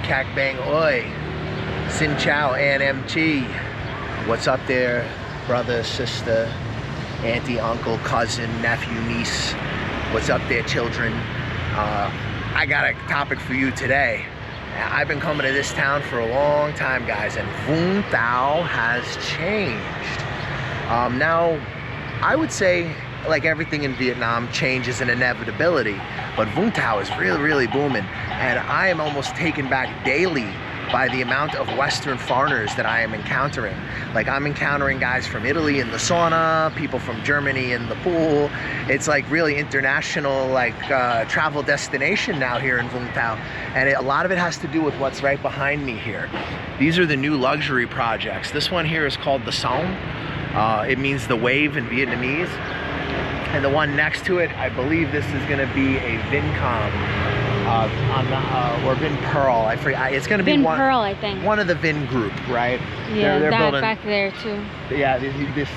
Kak Bang Oi, Xin Chao ANMG. What's up there, brother, sister, auntie, uncle, cousin, nephew, niece? What's up there, children? I got a topic for you today. I've been coming to this town for a long time, guys, and Vung Tau has changed. Now, I would say, like everything in Vietnam, change is an inevitability, but Vung Tau is really, really booming, and I am almost taken back daily by the amount of Western foreigners that I am encountering. Like, I'm encountering guys from Italy in the sauna, people from Germany in the pool. It's like really international, like travel destination now here in Vung Tau. And a lot of it has to do with what's right behind me here. These are the new luxury projects. This one here is called the Song. It means the wave in Vietnamese. And the one next to it, I believe this is gonna be a Vincom. Or Vin Pearl, I forget. It's going to be Vin Pearl, I think. One of the Vin group, right? Yeah, they're that building, back there too. Yeah, this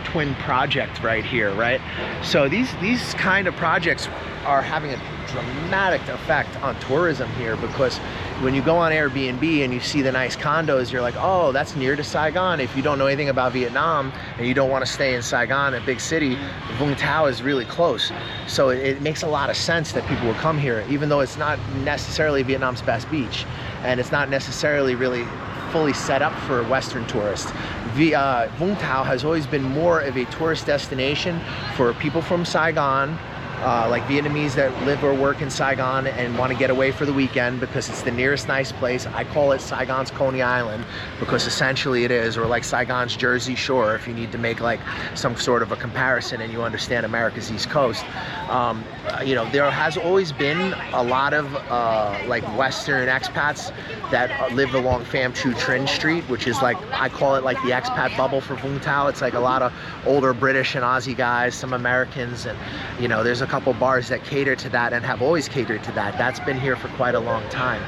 twin project right here, right? So these kind of projects are having a dramatic effect on tourism here, because when you go on Airbnb and you see the nice condos, you're like, oh, that's near to Saigon. If you don't know anything about Vietnam and you don't want to stay in Saigon, a big city, Vung Tau is really close. So it makes a lot of sense that people will come here, even though it's not necessarily Vietnam's best beach, and it's not necessarily really fully set up for Western tourists. Vung Tau has always been more of a tourist destination for people from Saigon, like Vietnamese that live or work in Saigon and want to get away for the weekend, because it's the nearest nice place. I call it Saigon's Coney Island, because essentially it is, or like Saigon's Jersey Shore, if you need to make like some sort of a comparison and you understand America's East Coast. You know, there has always been a lot of like Western expats that live along Pham Chu Trinh Street, which is like, I call it like the expat bubble for Vung Tau. It's like a lot of older British and Aussie guys, some Americans, and you know, there's a couple bars that cater to that and have always catered to that. That's been here for quite a long time.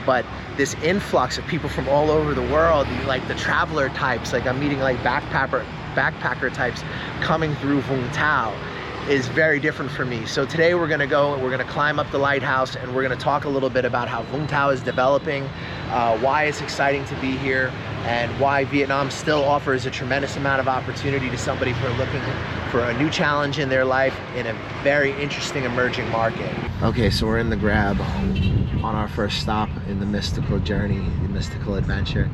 But this influx of people from all over the world, like the traveler types, like I'm meeting like backpacker types coming through Vung Tau, is very different for me. So today we're gonna go and we're gonna climb up the lighthouse, and we're gonna talk a little bit about how Vung Tau is developing, why it's exciting to be here, and why Vietnam still offers a tremendous amount of opportunity to somebody for looking for a new challenge in their life in a very interesting emerging market. Okay, so we're in the Grab on our first stop in the mystical journey, the mystical adventure.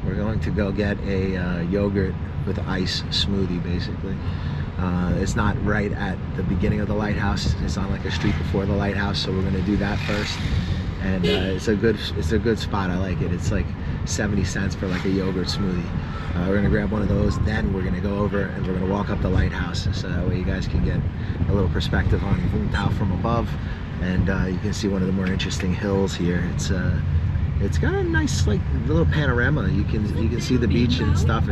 We're going to go get a yogurt with ice smoothie, basically. It's not right at the beginning of the lighthouse. It's on like a street before the lighthouse, so we're gonna do that first. And it's a good spot. I like it. It's like 70 cents for like a yogurt smoothie. We're gonna grab one of those, then we're gonna go over and we're gonna walk up the lighthouse, so that way you guys can get a little perspective on Vung Tau from above, and you can see one of the more interesting hills here. It's got a nice like little panorama. You can see the beach and stuff.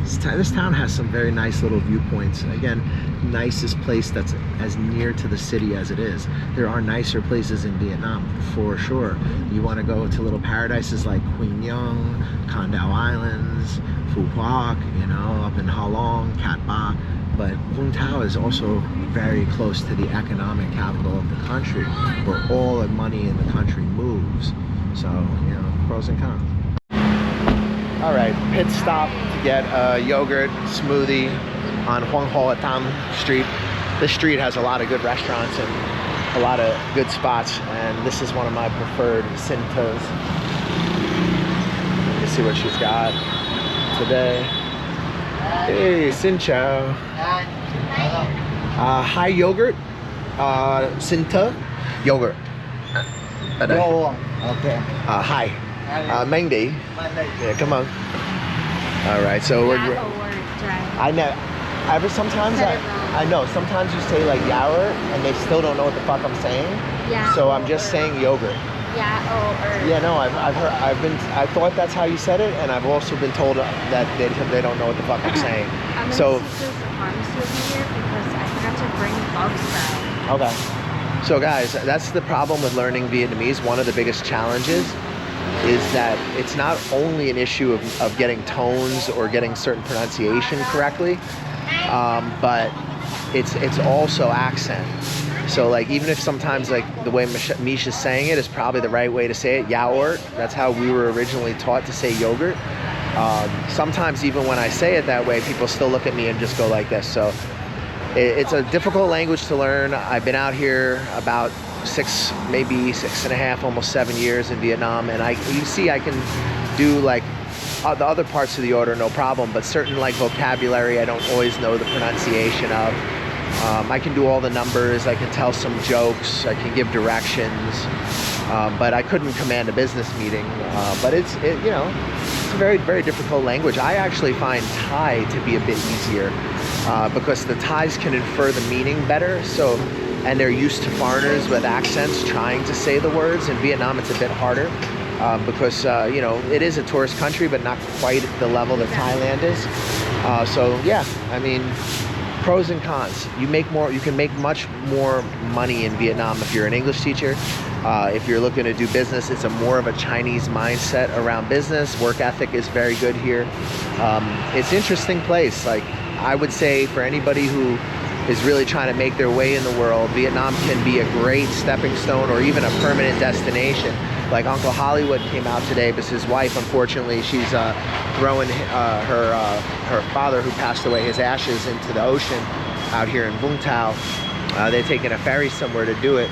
This town has some very nice little viewpoints. Again, nicest place that's as near to the city as it is. There are nicer places in Vietnam, for sure. You want to go to little paradises like Quy Nhon, Con Đao Islands, Phu Quoc, you know, up in Ha Long, Cat Ba. But Vung Tau is also very close to the economic capital of the country, where all the money in the country moves. So, you know, pros and cons. All right, pit stop to get a yogurt smoothie on Hoang Ho Tam Street. This street has a lot of good restaurants and a lot of good spots, and this is one of my preferred Sintos. Let's see what she's got today. Hey, Xin Chao. Hi yogurt, Sinta yogurt. Okay. Hi. Mandy. Yeah, come on. All right, so we're. I know. Sometimes I know. Sometimes you say like yaourt, and they still don't know what the fuck I'm saying. Yeah. So I'm just saying yogurt. Yeah. Yeah. No, I thought that's how you said it, and I've also been told that they don't know what the fuck I'm saying. So. Pharmacy over here because I forgot to bring bug spray. Okay. So guys, that's the problem with learning Vietnamese. One of the biggest challenges is that it's not only an issue of getting tones or getting certain pronunciation correctly, but it's also accent. So like even if sometimes like the way Misha's saying it is probably the right way to say it, yaourt, that's how we were originally taught to say yogurt. Sometimes even when I say it that way, people still look at me and just go like this. So it's a difficult language to learn. I've been out here about maybe 6.5, almost 7 years in Vietnam, and you see I can do like the other parts of the order no problem, but certain like vocabulary I don't always know the pronunciation of. I can do all the numbers, I can tell some jokes, I can give directions, but I couldn't command a business meeting. But it's a very, very difficult language. I actually find Thai to be a bit easier because the Thais can infer the meaning better. And they're used to foreigners with accents trying to say the words. In Vietnam, it's a bit harder because it is a tourist country, but not quite at the level that Thailand is. So yeah, I mean, pros and cons. You can make much more money in Vietnam if you're an English teacher. If you're looking to do business, it's more of a Chinese mindset around business. Work ethic is very good here. It's an interesting place. Like I would say for anybody who is really trying to make their way in the world, Vietnam can be a great stepping stone or even a permanent destination. Like Uncle Hollywood came out today because his wife, unfortunately, she's throwing her father, who passed away, his ashes into the ocean out here in Vung Tau. They're taking a ferry somewhere to do it.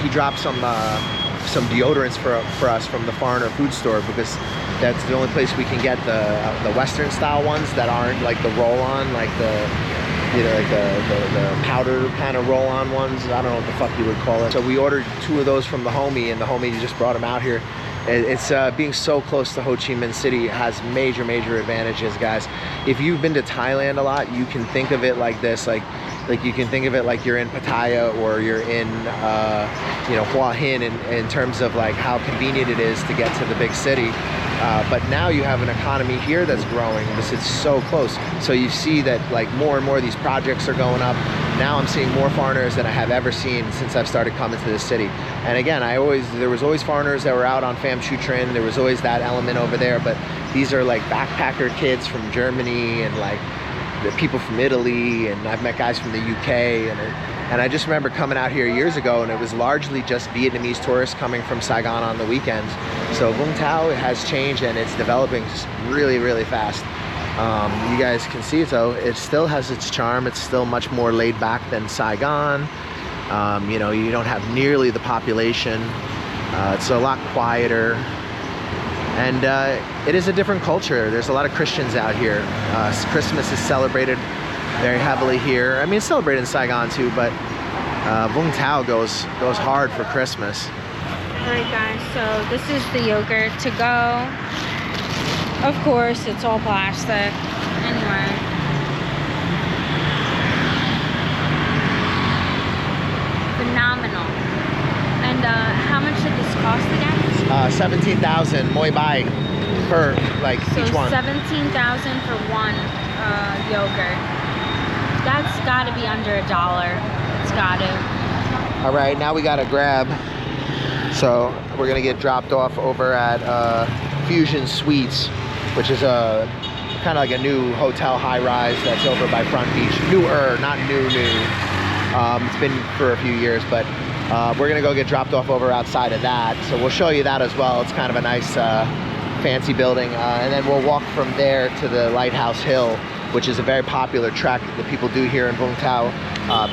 He dropped some deodorants for us from the foreigner food store because that's the only place we can get the Western style ones that aren't like the roll-on, like the powder kind of roll-on ones. I don't know what the fuck you would call it. So we ordered 2 of those from the homie, and the homie just brought them out here. It's being so close to Ho Chi Minh City has major advantages, guys. If you've been to Thailand a lot, you can think of it like this, like you can think of it like you're in Pattaya or you're in Hua Hin in terms of like how convenient it is to get to the big city. But now you have an economy here that's growing because it's so close. So you see that like more and more of these projects are going up. Now I'm seeing more foreigners than I have ever seen since I've started coming to this city. And again, there was always foreigners that were out on Pham Chu Trinh. There was always that element over there, but these are like backpacker kids from Germany and like the people from Italy, and I've met guys from the UK, and I just remember coming out here years ago, and it was largely just Vietnamese tourists coming from Saigon on the weekends. So Vung Tau has changed, and it's developing really fast. You guys can see, though, it still has its charm. It's still much more laid back than Saigon. You don't have nearly the population. It's a lot quieter. And it is a different culture. There's a lot of Christians out here. Christmas is celebrated very heavily here. I mean, it's celebrated in Saigon too, but Vung Tau goes hard for Christmas. Alright guys, so this is the yogurt to go. Of course, it's all plastic. Anyway. Phenomenal. And how much did this cost again? 17,000 Moi Bai per each one. So 17,000 for one yogurt. That's got to be under $1. It's got to. All right, now we got to grab. So we're gonna get dropped off over at Fusion Suites, which is a kind of like a new hotel high-rise that's over by Front Beach. Newer, not new. It's been for a few years, but we're gonna go get dropped off over outside of that. So we'll show you that as well. It's kind of a nice fancy building. And then we'll walk from there to the Lighthouse Hill, which is a very popular trek that people do here in Vung Tau.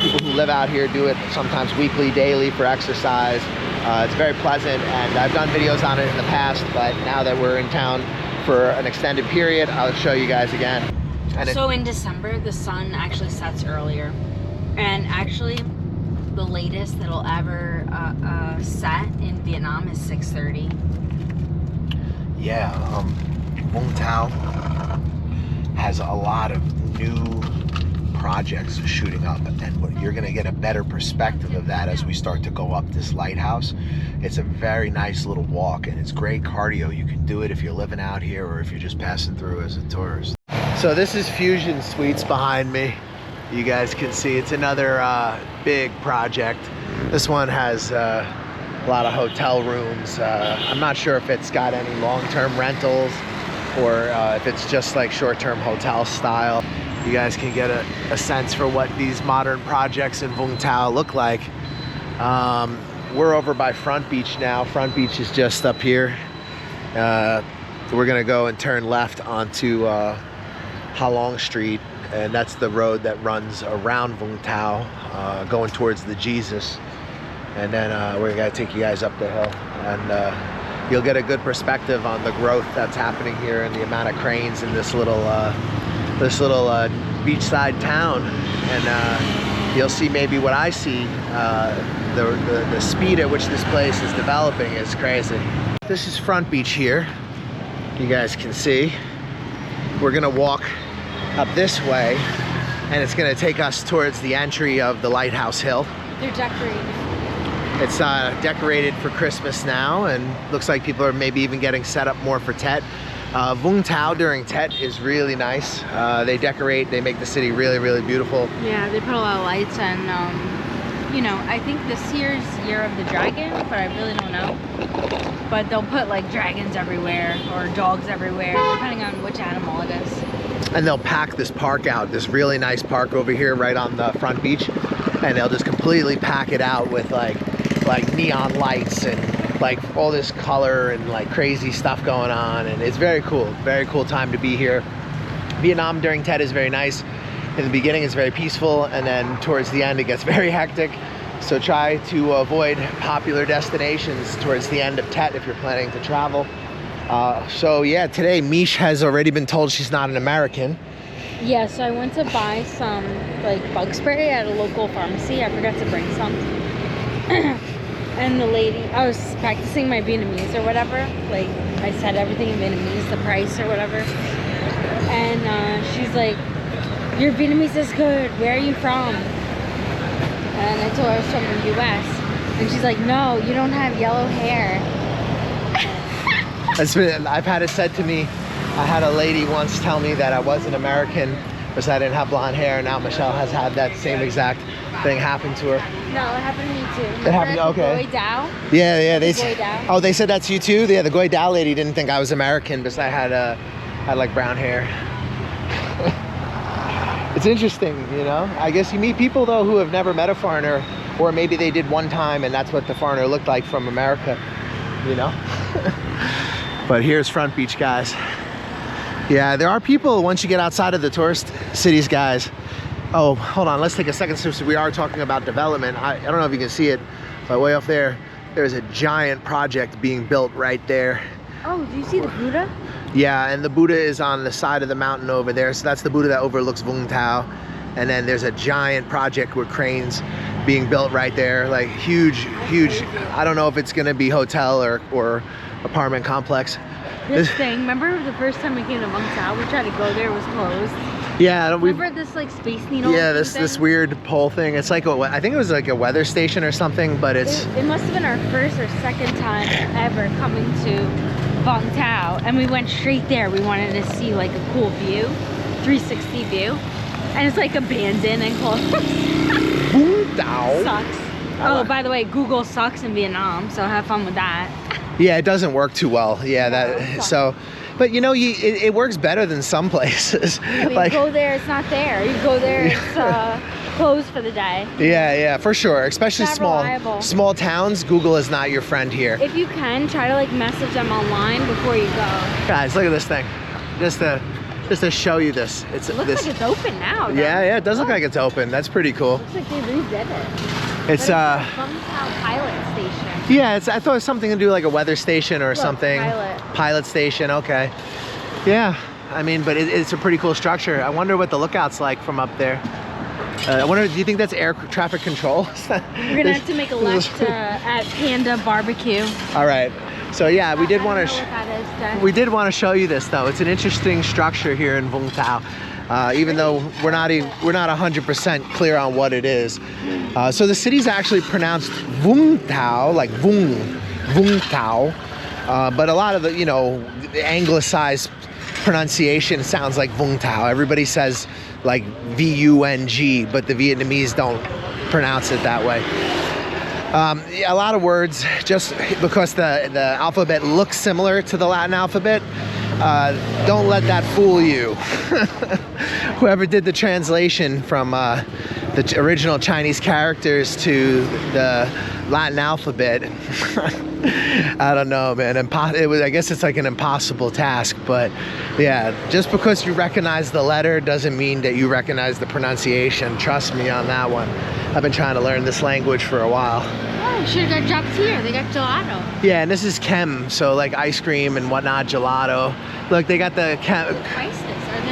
People who live out here do it sometimes weekly, daily for exercise. It's very pleasant, and I've done videos on it in the past, but now that we're in town for an extended period, I'll show you guys again. So in December, the sun actually sets earlier. And actually, the latest that'll ever set in Vietnam is 6:30. Yeah, Vung Tau has a lot of new projects shooting up, and you're going to get a better perspective of that as we start to go up this lighthouse. It's a very nice little walk, and it's great cardio. You can do it if you're living out here or if you're just passing through as a tourist. So this is Fusion Suites behind me. You guys can see it's another big project. This one has a lot of hotel rooms. I'm not sure if it's got any long-term rentals or if it's just like short-term hotel style. you guys can get a sense for what these modern projects in Vung Tau look like. We're over by Front Beach now. Front Beach is just up here. We're gonna go and turn left onto Halong Street, and that's the road that runs around Vung Tau, going towards the Jesus. And then we're gonna take you guys up the hill, and you'll get a good perspective on the growth that's happening here and the amount of cranes in this little beachside town. And you'll see maybe what I see. The speed at which this place is developing is crazy. This is Front Beach here. You guys can see. We're gonna walk up this way, and it's gonna take us towards the entry of the Lighthouse Hill. They're decorating. It's decorated for Christmas now, and looks like people are maybe even getting set up more for Tet. Vung Tau during Tet is really nice. They decorate, they make the city really, really beautiful. Yeah, they put a lot of lights, and you know, I think this year's Year of the Dragon, but I really don't know. But they'll put like dragons everywhere or dogs everywhere, depending on which animal it is. And they'll pack this park out, this really nice park over here right on the Front Beach, and they'll just completely pack it out with like neon lights and like all this color and like crazy stuff going on. And it's very cool time to be here. Vietnam during Tet is very nice. In the beginning it's very peaceful, and then towards the end it gets very hectic. So try to avoid popular destinations towards the end of Tet if you're planning to travel. So yeah, today Mish has already been told she's not an American. Yeah, so I went to buy some like bug spray at a local pharmacy. I forgot to bring some. And the lady, I was practicing my Vietnamese or whatever. Like I said everything in Vietnamese, the price or whatever. And she's like, "Your Vietnamese is good. Where are you from?" And I told her I was from the US. And she's like, "No, you don't have yellow hair." I've had it said to me. I had a lady once tell me that I wasn't American because I didn't have blonde hair. Now Michelle has had that same exact thing happen to her. No, it happened to me too. Remember it happened, okay. Goi Dao? Yeah. Goi Dao? Oh, they said that's you too? Yeah, the Goi Dao lady didn't think I was American because I had like brown hair. It's interesting, you know? I guess you meet people though who have never met a foreigner, or maybe they did one time and that's what the foreigner looked like from America, you know? But here's Front Beach, guys. Yeah, there are people once you get outside of the tourist cities, guys. Oh, hold on, let's take a second. So we are talking about development. I don't know if you can see it, but way off there, there's a giant project being built right there. Oh, do you see the Buddha? Yeah, and the Buddha is on the side of the mountain over there. So that's the Buddha that overlooks Vung Tau. And then there's a giant project with cranes being built right there, like huge. I don't know if it's gonna be hotel or apartment complex. This thing, remember the first time we came to Vung Tau, we tried to go there, it was closed. Yeah, remember this like space needle? Yeah, this weird pole thing. It's like I think it was like a weather station or something, but it must have been our first or second time ever coming to Vung Tau, and we went straight there. We wanted to see like a cool view, 360 view, and it's like abandoned and closed. Vung Tau sucks. Oh, by the way, Google sucks in Vietnam, so have fun with that. Yeah, it doesn't work too well. Yeah, but you know, it works better than some places. Yeah, like, you go there, it's not there. You go there, it's closed for the day. Yeah, for sure. Especially small towns. Google is not your friend here. If you can, try to like message them online before you go. Guys, look at this thing. Just to show you this. It looks like it's open now, though. Yeah, it does look like it's open. That's pretty cool. Looks like they redid it. It's a Vung Tau pilot station. Yeah, I thought it was something to do like a weather station or something. Pilot station, okay. Yeah, I mean, but it's a pretty cool structure. I wonder what the lookout's like from up there. I wonder, do you think that's air traffic control? We're gonna have to make a left at Panda Barbecue. All right. So yeah, we did want to show you this though. It's an interesting structure here in Vung Tau. Even though we're not 100% clear on what it is. So the city's actually pronounced Vung Tau, like Vung Tau. But a lot of the, the anglicized pronunciation sounds like Vung Tau. Everybody says like V-U-N-G, but the Vietnamese don't pronounce it that way. A lot of words, just because the alphabet looks similar to the Latin alphabet, Don't let that fool you. Whoever did the translation from the original Chinese characters to the Latin alphabet, I don't know, man. I guess it's like an impossible task, but yeah, just because you recognize the letter doesn't mean that you recognize the pronunciation. Trust me on that one. I've been trying to learn this language for a while. Oh, you should have got dropped here. They got gelato. Yeah, and this is Kem, so like ice cream and whatnot, gelato. Look, they got the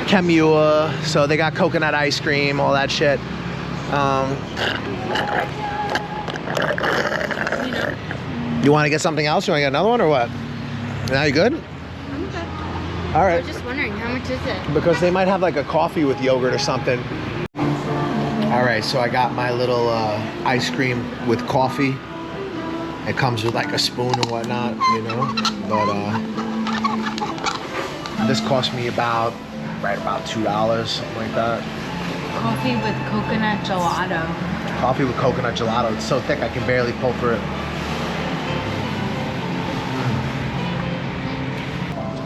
Kemua, so they got coconut ice cream, all that shit. You want to get something else? You want to get another one or what? Now you good? I'm good. All right. I was just wondering, how much is it? Because they might have like a coffee with yogurt or something. All right, so I got my little ice cream with coffee. It comes with like a spoon and whatnot, you know. But this cost me about $2, something like that. Coffee with coconut gelato. Coffee with coconut gelato. It's so thick I can barely pull through it.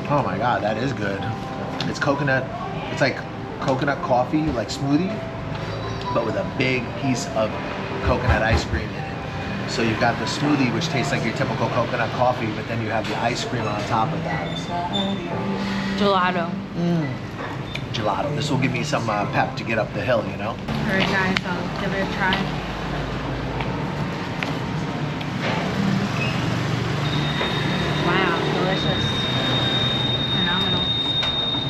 Oh my God, that is good. It's coconut. It's like coconut coffee, like smoothie, but with a big piece of coconut ice cream in it. So you've got the smoothie, which tastes like your typical coconut coffee, but then you have the ice cream on top of that. Gelato. Gelato. This will give me some pep to get up the hill, you know? All right, guys, I'll give it a try. Wow, delicious. Phenomenal.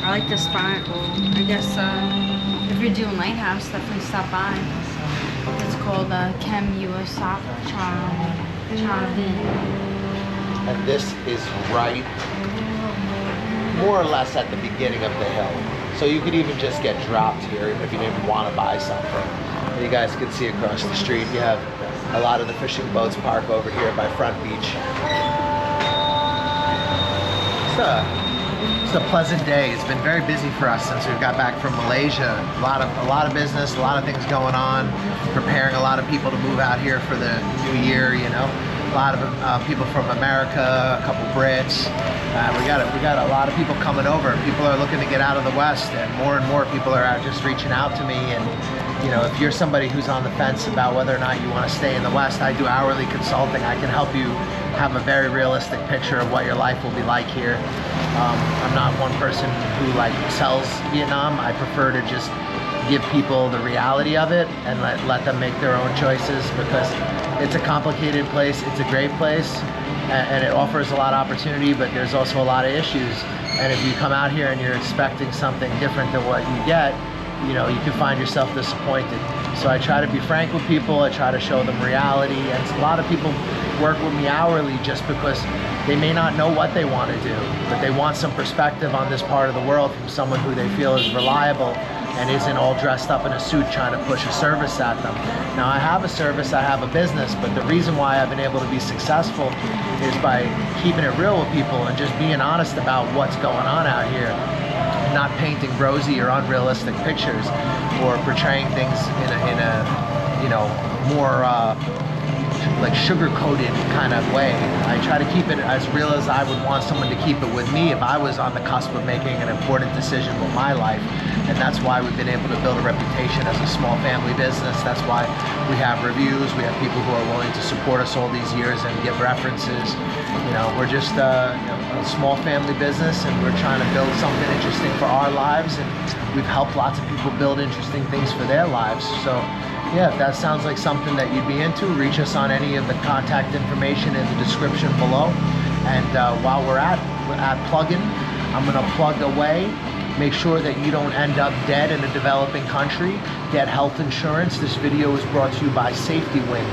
I like the spot. I guess if you're doing Lighthouse, definitely stop by. It's called Kem Yua Sop Chavin. And this is right, more or less at the beginning of the hill. So you could even just get dropped here even if you didn't want to buy something. And you guys can see across the street, you have a lot of the fishing boats park over here by Front Beach. It's a pleasant day. It's been very busy for us since we got back from Malaysia. A lot of business, a lot of things going on. Preparing a lot of people to move out here for the new year, you know. A lot of people from America, a couple Brits. We got a lot of people coming over. People are looking to get out of the West, and more people are out just reaching out to me. And you know, if you're somebody who's on the fence about whether or not you want to stay in the West, I do hourly consulting. I can help you have a very realistic picture of what your life will be like here. I'm not one person who like sells Vietnam. I prefer to just give people the reality of it and let them make their own choices, because it's a complicated place. It's a great place, and it offers a lot of opportunity, but there's also a lot of issues. And if you come out here and you're expecting something different than what you get, you know, you can find yourself disappointed. So I try to be frank with people. I try to show them reality. And a lot of people work with me hourly just because they may not know what they want to do, but they want some perspective on this part of the world from someone who they feel is reliable and isn't all dressed up in a suit trying to push a service at them. Now, I have a service, I have a business, but the reason why I've been able to be successful is by keeping it real with people and just being honest about what's going on out here, not painting rosy or unrealistic pictures or portraying things in a you know, more like sugar-coated kind of way. I try to keep it as real as I would want someone to keep it with me if I was on the cusp of making an important decision with my life. And that's why we've been able to build a reputation as a small family business. That's why we have reviews. We have people who are willing to support us all these years and give references. You know, we're just a small family business, and we're trying to build something interesting for our lives. And we've helped lots of people build interesting things for their lives. So yeah, if that sounds like something that you'd be into, reach us on any of the contact information in the description below. And while we're at plugging, I'm gonna plug away. Make sure that you don't end up dead in a developing country. Get health insurance. This video is brought to you by Safety Wing.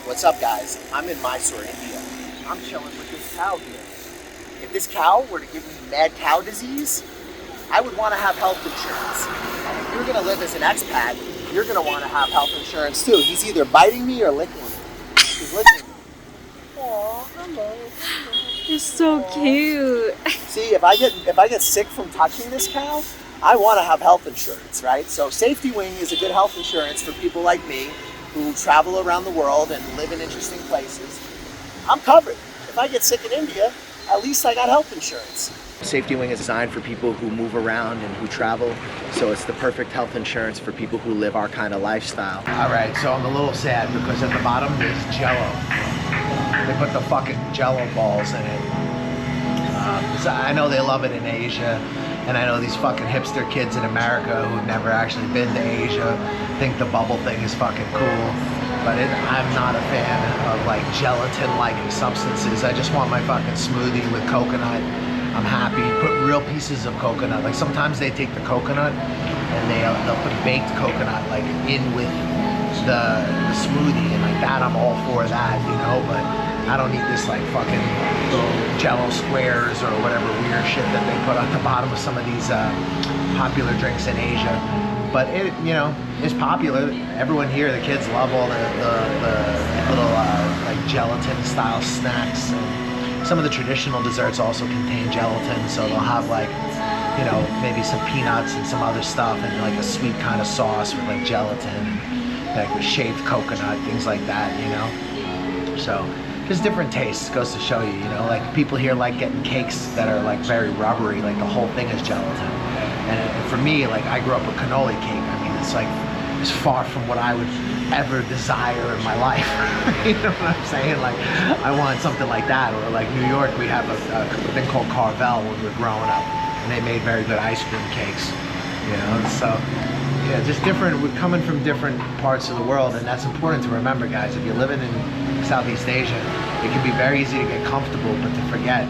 What's up, guys? I'm in Mysore, India. I'm chilling with this cow here. If this cow were to give me mad cow disease, I would want to have health insurance. And if you're gonna live as an expat, you're gonna want to have health insurance too. He's either biting me or licking me. He's licking me. Aw, hello. You're so cute. See, if I get sick from touching this cow, I want to have health insurance, right? So Safety Wing is a good health insurance for people like me who travel around the world and live in interesting places. I'm covered. If I get sick in India, at least I got health insurance. Safety Wing is designed for people who move around and who travel, so it's the perfect health insurance for people who live our kind of lifestyle. All right, so I'm a little sad because at the bottom there's Jello. They put the fucking Jello balls in it. So I know they love it in Asia, and I know these fucking hipster kids in America who've never actually been to Asia think the bubble thing is fucking cool. But I'm not a fan of like gelatin-like substances. I just want my fucking smoothie with coconut. I'm happy. Put real pieces of coconut. Like sometimes they take the coconut and they'll put baked coconut like in with the smoothie, and like that I'm all for that, you know. But I don't need this like fucking little Jello squares or whatever weird shit that they put on the bottom of some of these popular drinks in Asia. But it, you know, is popular. Everyone here, the kids love all the little like gelatin style snacks. Some of the traditional desserts also contain gelatin, so they'll have like, you know, maybe some peanuts and some other stuff and like a sweet kind of sauce with like gelatin, like with shaved coconut, things like that, you know. So just different tastes, goes to show you, you know, like people here like getting cakes that are like very rubbery, like the whole thing is gelatin. And for me, like I grew up with cannoli cake. I mean, it's like, it's far from what I would ever desire in my life. You know what I'm saying? Like, I want something like that. Or like New York, we have a thing called Carvel when we were growing up, and they made very good ice cream cakes. You know, so yeah, just different. We're coming from different parts of the world, and that's important to remember, guys. If you're living in Southeast Asia, it can be very easy to get comfortable, but to forget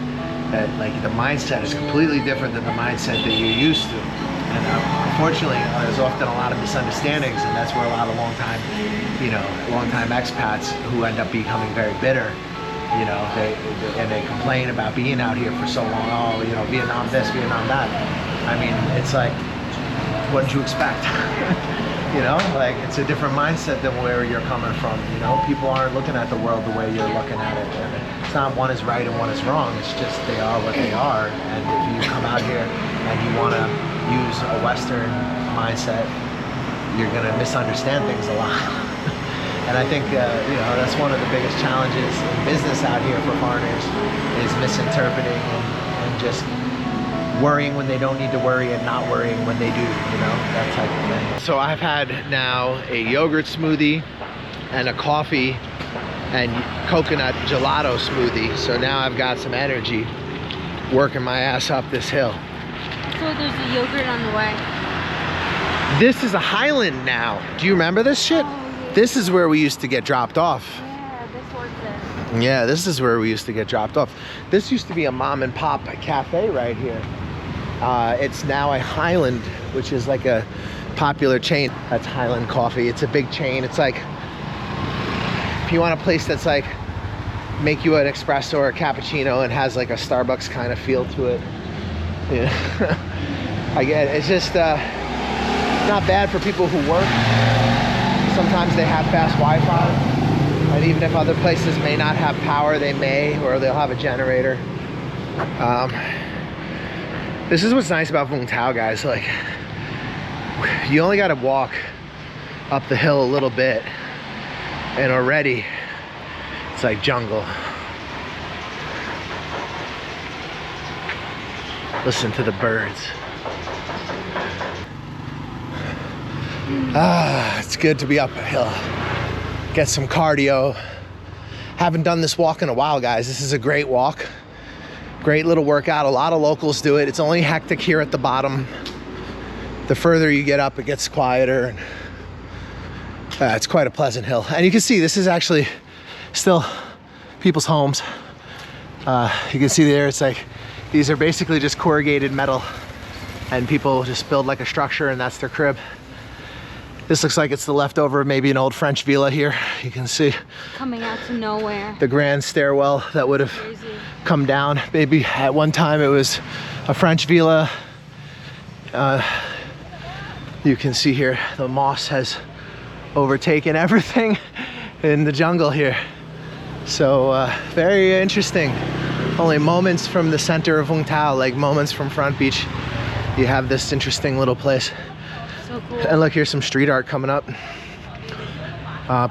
that like the mindset is completely different than the mindset that you're used to. And unfortunately, there's often a lot of misunderstandings, and that's where a lot of long-time expats who end up becoming very bitter. You know, they complain about being out here for so long. Oh, you know, Vietnam this, Vietnam that. I mean, it's like, what did you expect? You know, like it's a different mindset than where you're coming from. You know, people aren't looking at the world the way you're looking at it. And it's not one is right and one is wrong. It's just they are what they are. And if you come out here and you want to use a Western mindset, you're going to misunderstand things a lot. And I think, you know, that's one of the biggest challenges in business out here for foreigners is misinterpreting and just worrying when they don't need to worry and not worrying when they do, you know, that type of thing. So I've had now a yogurt smoothie and a coffee and coconut gelato smoothie. So now I've got some energy working my ass up this hill. So there's a yogurt on the way. This is a Highland now. Do you remember this shit? Oh, yeah. This is where we used to get dropped off. Yeah, this was it. Yeah, this is where we used to get dropped off. This used to be a mom and pop cafe right here. It's now a Highland, which is like a popular chain. That's Highland Coffee. It's a big chain. It's like, if you want a place that's like, make you an espresso or a cappuccino and has like a Starbucks kind of feel to it. Yeah. I get it. It's just not bad for people who work. Sometimes they have fast Wi-Fi. And even if other places may not have power, they may, or they'll have a generator. This is what's nice about Vung Tau, guys. Like, you only got to walk up the hill a little bit, and already it's like jungle. Listen to the birds. It's good to be up a hill. Get some cardio. Haven't done this walk in a while, guys. This is a great walk. Great little workout. A lot of locals do it. It's only hectic here at the bottom. The further you get up, it gets quieter. And, it's quite a pleasant hill. And you can see this is actually still people's homes. You can see there, it's like, these are basically just corrugated metal, and people just build like a structure and that's their crib. This looks like it's the leftover of maybe an old French villa here. You can see Coming out to nowhere. the grand stairwell that would have Crazy. come down. Maybe at one time it was a French villa. You can see here the moss has overtaken everything in the jungle here. So very interesting. Only moments from the center of Vung Tau, like moments from Front Beach, you have this interesting little place. So cool. And look, here's some street art coming up.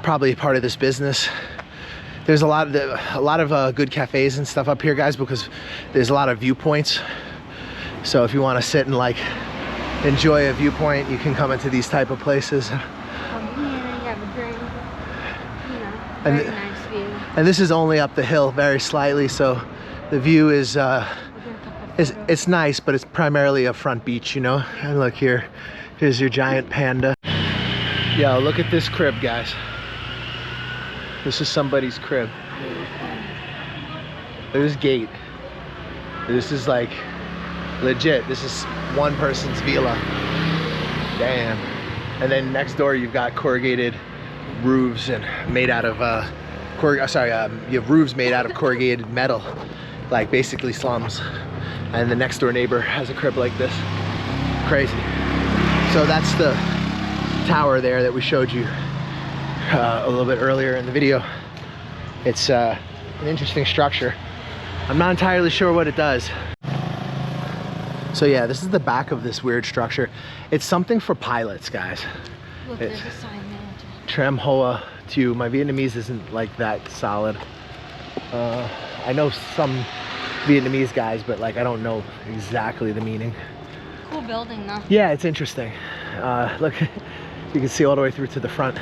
Probably part of this business. There's a lot of good cafes and stuff up here, guys, because there's a lot of viewpoints. So if you want to sit and like enjoy a viewpoint, you can come into these type of places. Come here, you have a drink. You know, very nice view. And this is only up the hill very slightly, so the view is it's nice, but it's primarily a front beach, you know. And look here, here's your giant panda. Yo, look at this crib, guys. This is somebody's crib. Look at this gate. This is like legit. This is one person's villa. Damn. And then next door you've got corrugated roofs and made out of you have roofs made out of corrugated metal, like basically slums. And the next door neighbor has a crib like this. Crazy. So that's the tower there that we showed you a little bit earlier in the video. It's an interesting structure. I'm not entirely sure what it does. So yeah, this is the back of this weird structure. It's something for pilots, guys. Look, there's a sign there. Tram Hoa Tu. My Vietnamese isn't like that solid. I know some Vietnamese guys, but like I don't know exactly the meaning. Cool building though. Yeah, it's interesting. Look, you can see all the way through to the front.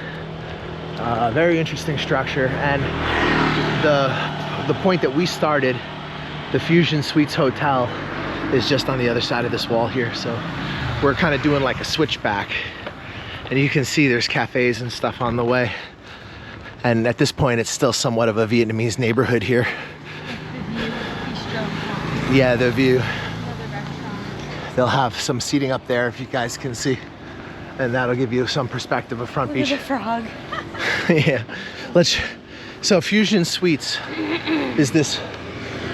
Very interesting structure. And the point that we started, the Fusion Suites Hotel, is just on the other side of this wall here. So we're kind of doing like a switchback. And you can see there's cafes and stuff on the way. And at this point, it's still somewhat of a Vietnamese neighborhood here. Yeah, the view. They'll have some seating up there if you guys can see. And that'll give you some perspective of Front Beach. Look at the frog. Yeah. So Fusion Suites is this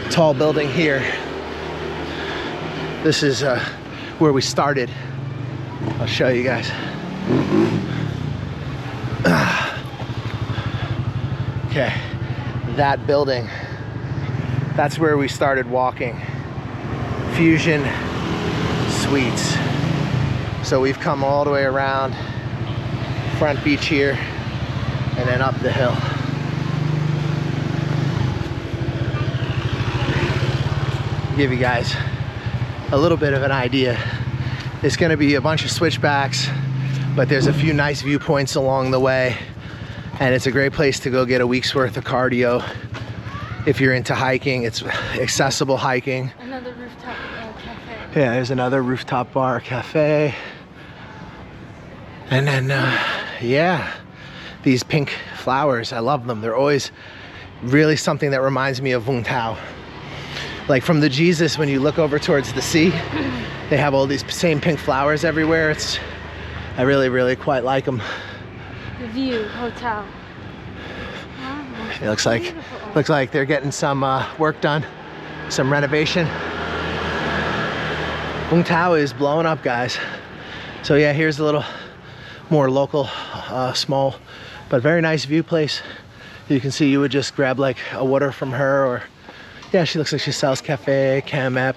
tall building here. This is where we started. I'll show you guys. Okay, that building, that's where we started walking. Fusion Suites. So we've come all the way around Front Beach here and then up the hill. Give you guys a little bit of an idea. It's gonna be a bunch of switchbacks, but there's a few nice viewpoints along the way. And it's a great place to go get a week's worth of cardio. If you're into hiking, it's accessible hiking. Another rooftop cafe. Yeah, there's another rooftop bar, cafe. And then, yeah, these pink flowers, I love them. They're always really something that reminds me of Vung Tau. Like from the Jesus, when you look over towards the sea, they have all these same pink flowers everywhere. I really, really quite like them. The View Hotel. Wow, It looks like they're getting some work done, some renovation. Vung Tau is blowing up, guys. So yeah, here's a little more local, small, but very nice view place. You can see you would just grab like a water from her, or yeah, she looks like she sells cafe, Camep.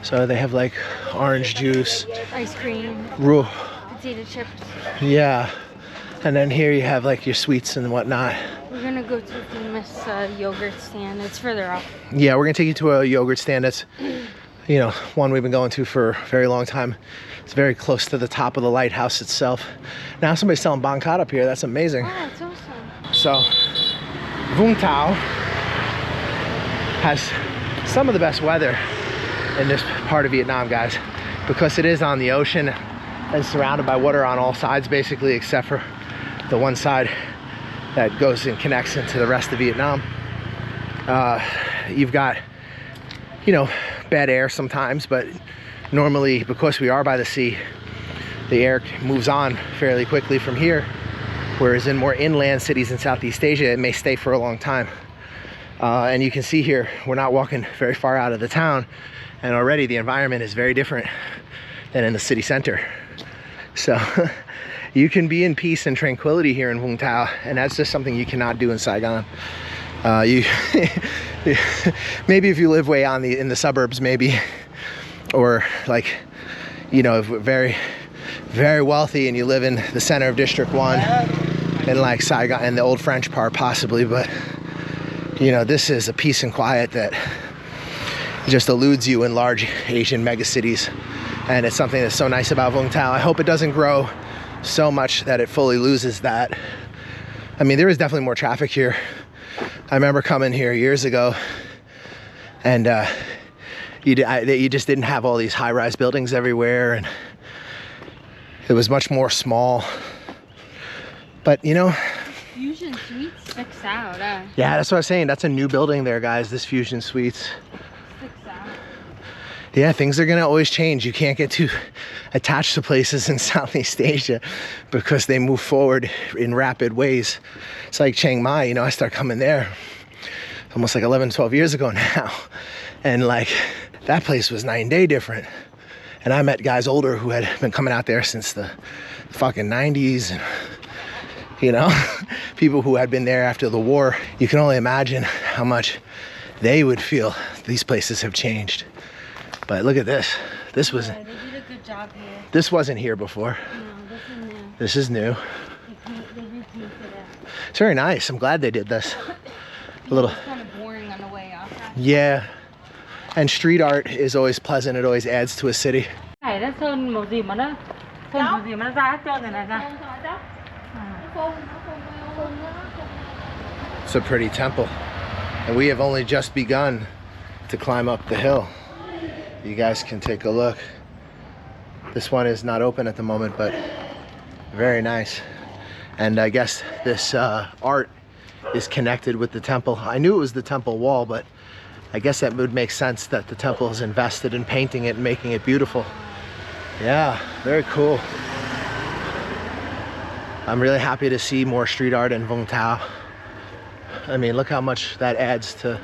So they have like orange juice, ice cream, potato chips. Yeah. And then here you have like your sweets and whatnot. We're gonna go to a famous yogurt stand. It's further up. Yeah, we're gonna take you to a yogurt stand that's, you know, one we've been going to for a very long time. It's very close to the top of the lighthouse itself. Now somebody's selling bangkat up here. That's amazing. Oh, that's awesome. So, Vung Tau has some of the best weather in this part of Vietnam, guys, because it is on the ocean and surrounded by water on all sides, basically, except for the one side that goes and connects into the rest of Vietnam. You've got, you know, bad air sometimes, but normally, because we are by the sea, the air moves on fairly quickly from here, whereas in more inland cities in Southeast Asia, it may stay for a long time. And you can see here, we're not walking very far out of the town, and already the environment is very different than in the city center. So you can be in peace and tranquility here in Vung Tau, and that's just something you cannot do in Saigon. Maybe if you live way on in the suburbs, maybe, or like, you know, very, very wealthy and you live in the center of District 1 and like Saigon and the old French part possibly, but You know, this is a peace and quiet that just eludes you in large Asian megacities. And it's something that's so nice about Vung Tau. I hope it doesn't grow so much that it fully loses that. I mean, there is definitely more traffic here. I remember coming here years ago, and you just didn't have all these high-rise buildings everywhere, and it was much more small. But you know, Fusion Suites sticks out. Yeah, that's what I was saying. That's a new building there, guys. This Fusion Suites. Sticks out. Yeah, things are gonna always change. You can't get too attached to places in Southeast Asia because they move forward in rapid ways. It's like Chiang Mai, you know, I started coming there almost like 11, 12 years ago now. And like, that place was night and day different. And I met guys older who had been coming out there since the fucking 90s. And, you know, people who had been there after the war. You can only imagine how much they would feel these places have changed. But look at this. This was, Yeah, they did a good job here. this wasn't here before. No, this is new. This is new. They repainted it. It's very nice. I'm glad they did this. A little, It's kind of boring on the way out. yeah. And street art is always pleasant. It always adds to a city. Này nó sơn màu gì mà nó ra hết trơn này này ra. It's a pretty temple. And we have only just begun to climb up the hill. You guys can take a look. This one is not open at the moment, but very nice. And I guess this art is connected with the temple. I knew it was the temple wall, but I guess that would make sense that the temple is invested in painting it and making it beautiful. Yeah, very cool. I'm really happy to see more street art in Vung Tau. I mean, look how much that adds to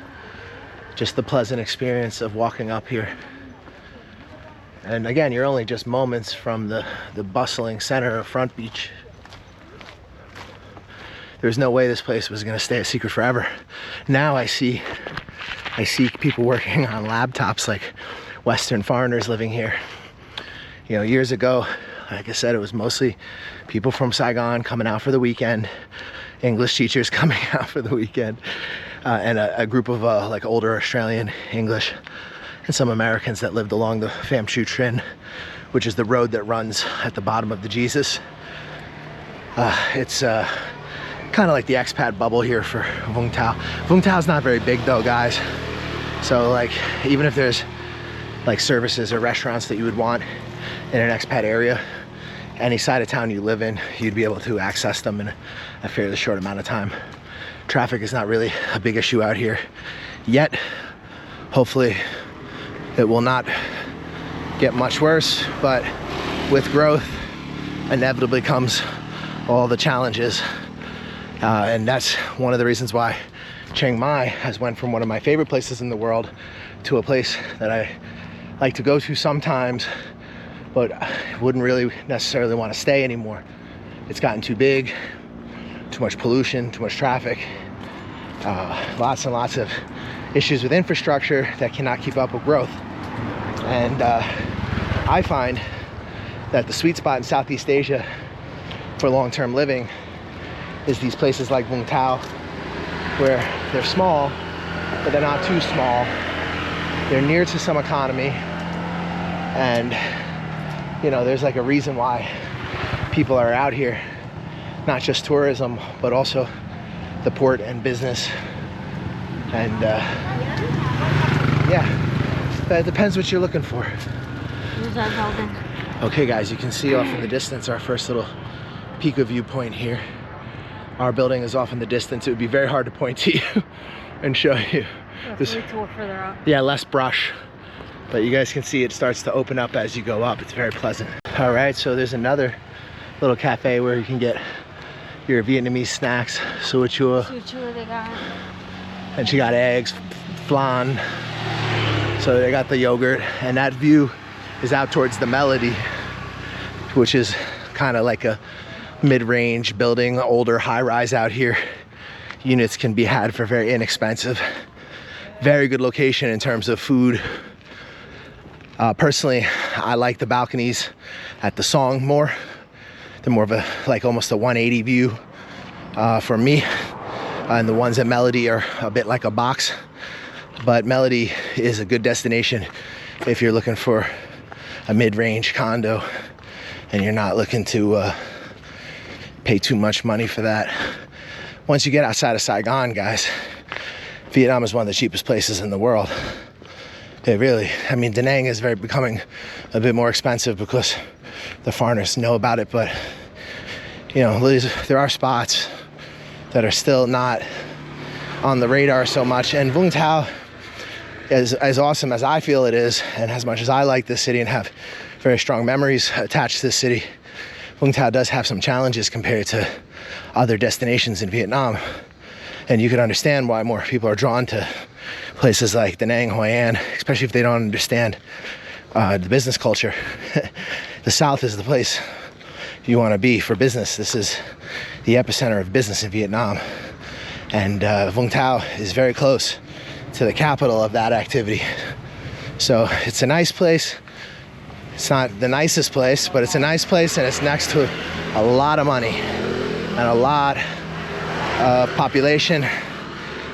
just the pleasant experience of walking up here. And again, you're only just moments from the bustling center of Front Beach. There's no way this place was gonna stay a secret forever. Now I see people working on laptops like Western foreigners living here. You know, years ago, like I said, it was mostly people from Saigon coming out for the weekend, English teachers coming out for the weekend, and a group of like older Australian English and some Americans that lived along the Pham Chu Trinh, which is the road that runs at the bottom of the Jesus. It's kind of like the expat bubble here for Vung Tau. Vung Tau is not very big though, guys. So like, even if there's like services or restaurants that you would want in an expat area, any side of town you live in, you'd be able to access them in a fairly short amount of time. Traffic is not really a big issue out here yet. Hopefully it will not get much worse, but with growth inevitably comes all the challenges. And that's one of the reasons why Chiang Mai has went from one of my favorite places in the world to a place that I like to go to sometimes, but wouldn't really necessarily want to stay anymore. It's gotten too big, too much pollution, too much traffic, lots and lots of issues with infrastructure that cannot keep up with growth. And I find that the sweet spot in Southeast Asia for long-term living is these places like Vung Tau, where they're small, but they're not too small. They're near to some economy, and you know, there's like a reason why people are out here, not just tourism, but also the port and business. And yeah, it depends what you're looking for. Where's that building? Okay guys, you can see off in the distance our first little Pico viewpoint here. Our building is off in the distance. It would be very hard to point to you and show you. This, wait till we're further up. Yeah, less brush. But you guys can see it starts to open up as you go up. It's very pleasant. All right, so there's another little cafe where you can get your Vietnamese snacks, sua chua. Sua chua they got. And she got eggs, flan. So they got the yogurt, and that view is out towards the Melody, which is kind of like a mid-range building, older high-rise out here. Units can be had for very inexpensive. Very good location in terms of food. Personally, I like the balconies at the Song more. They're more of a, like almost a 180 view for me. and the ones at Melody are a bit like a box. But Melody is a good destination if you're looking for a mid-range condo and you're not looking to pay too much money for that. Once you get outside of Saigon, guys, Vietnam is one of the cheapest places in the world. It really, I mean, Da Nang is becoming a bit more expensive because the foreigners know about it, but you know, there are spots that are still not on the radar so much. And Vung Tau, as awesome as I feel it is, and as much as I like this city and have very strong memories attached to this city, Vung Tau does have some challenges compared to other destinations in Vietnam. And you can understand why more people are drawn to places like Da Nang, Hoi An, especially if they don't understand the business culture. The South is the place you want to be for business. This is the epicenter of business in Vietnam. And Vung Tau is very close to the capital of that activity. So it's a nice place. It's not the nicest place, but it's a nice place, and it's next to a lot of money and a lot of population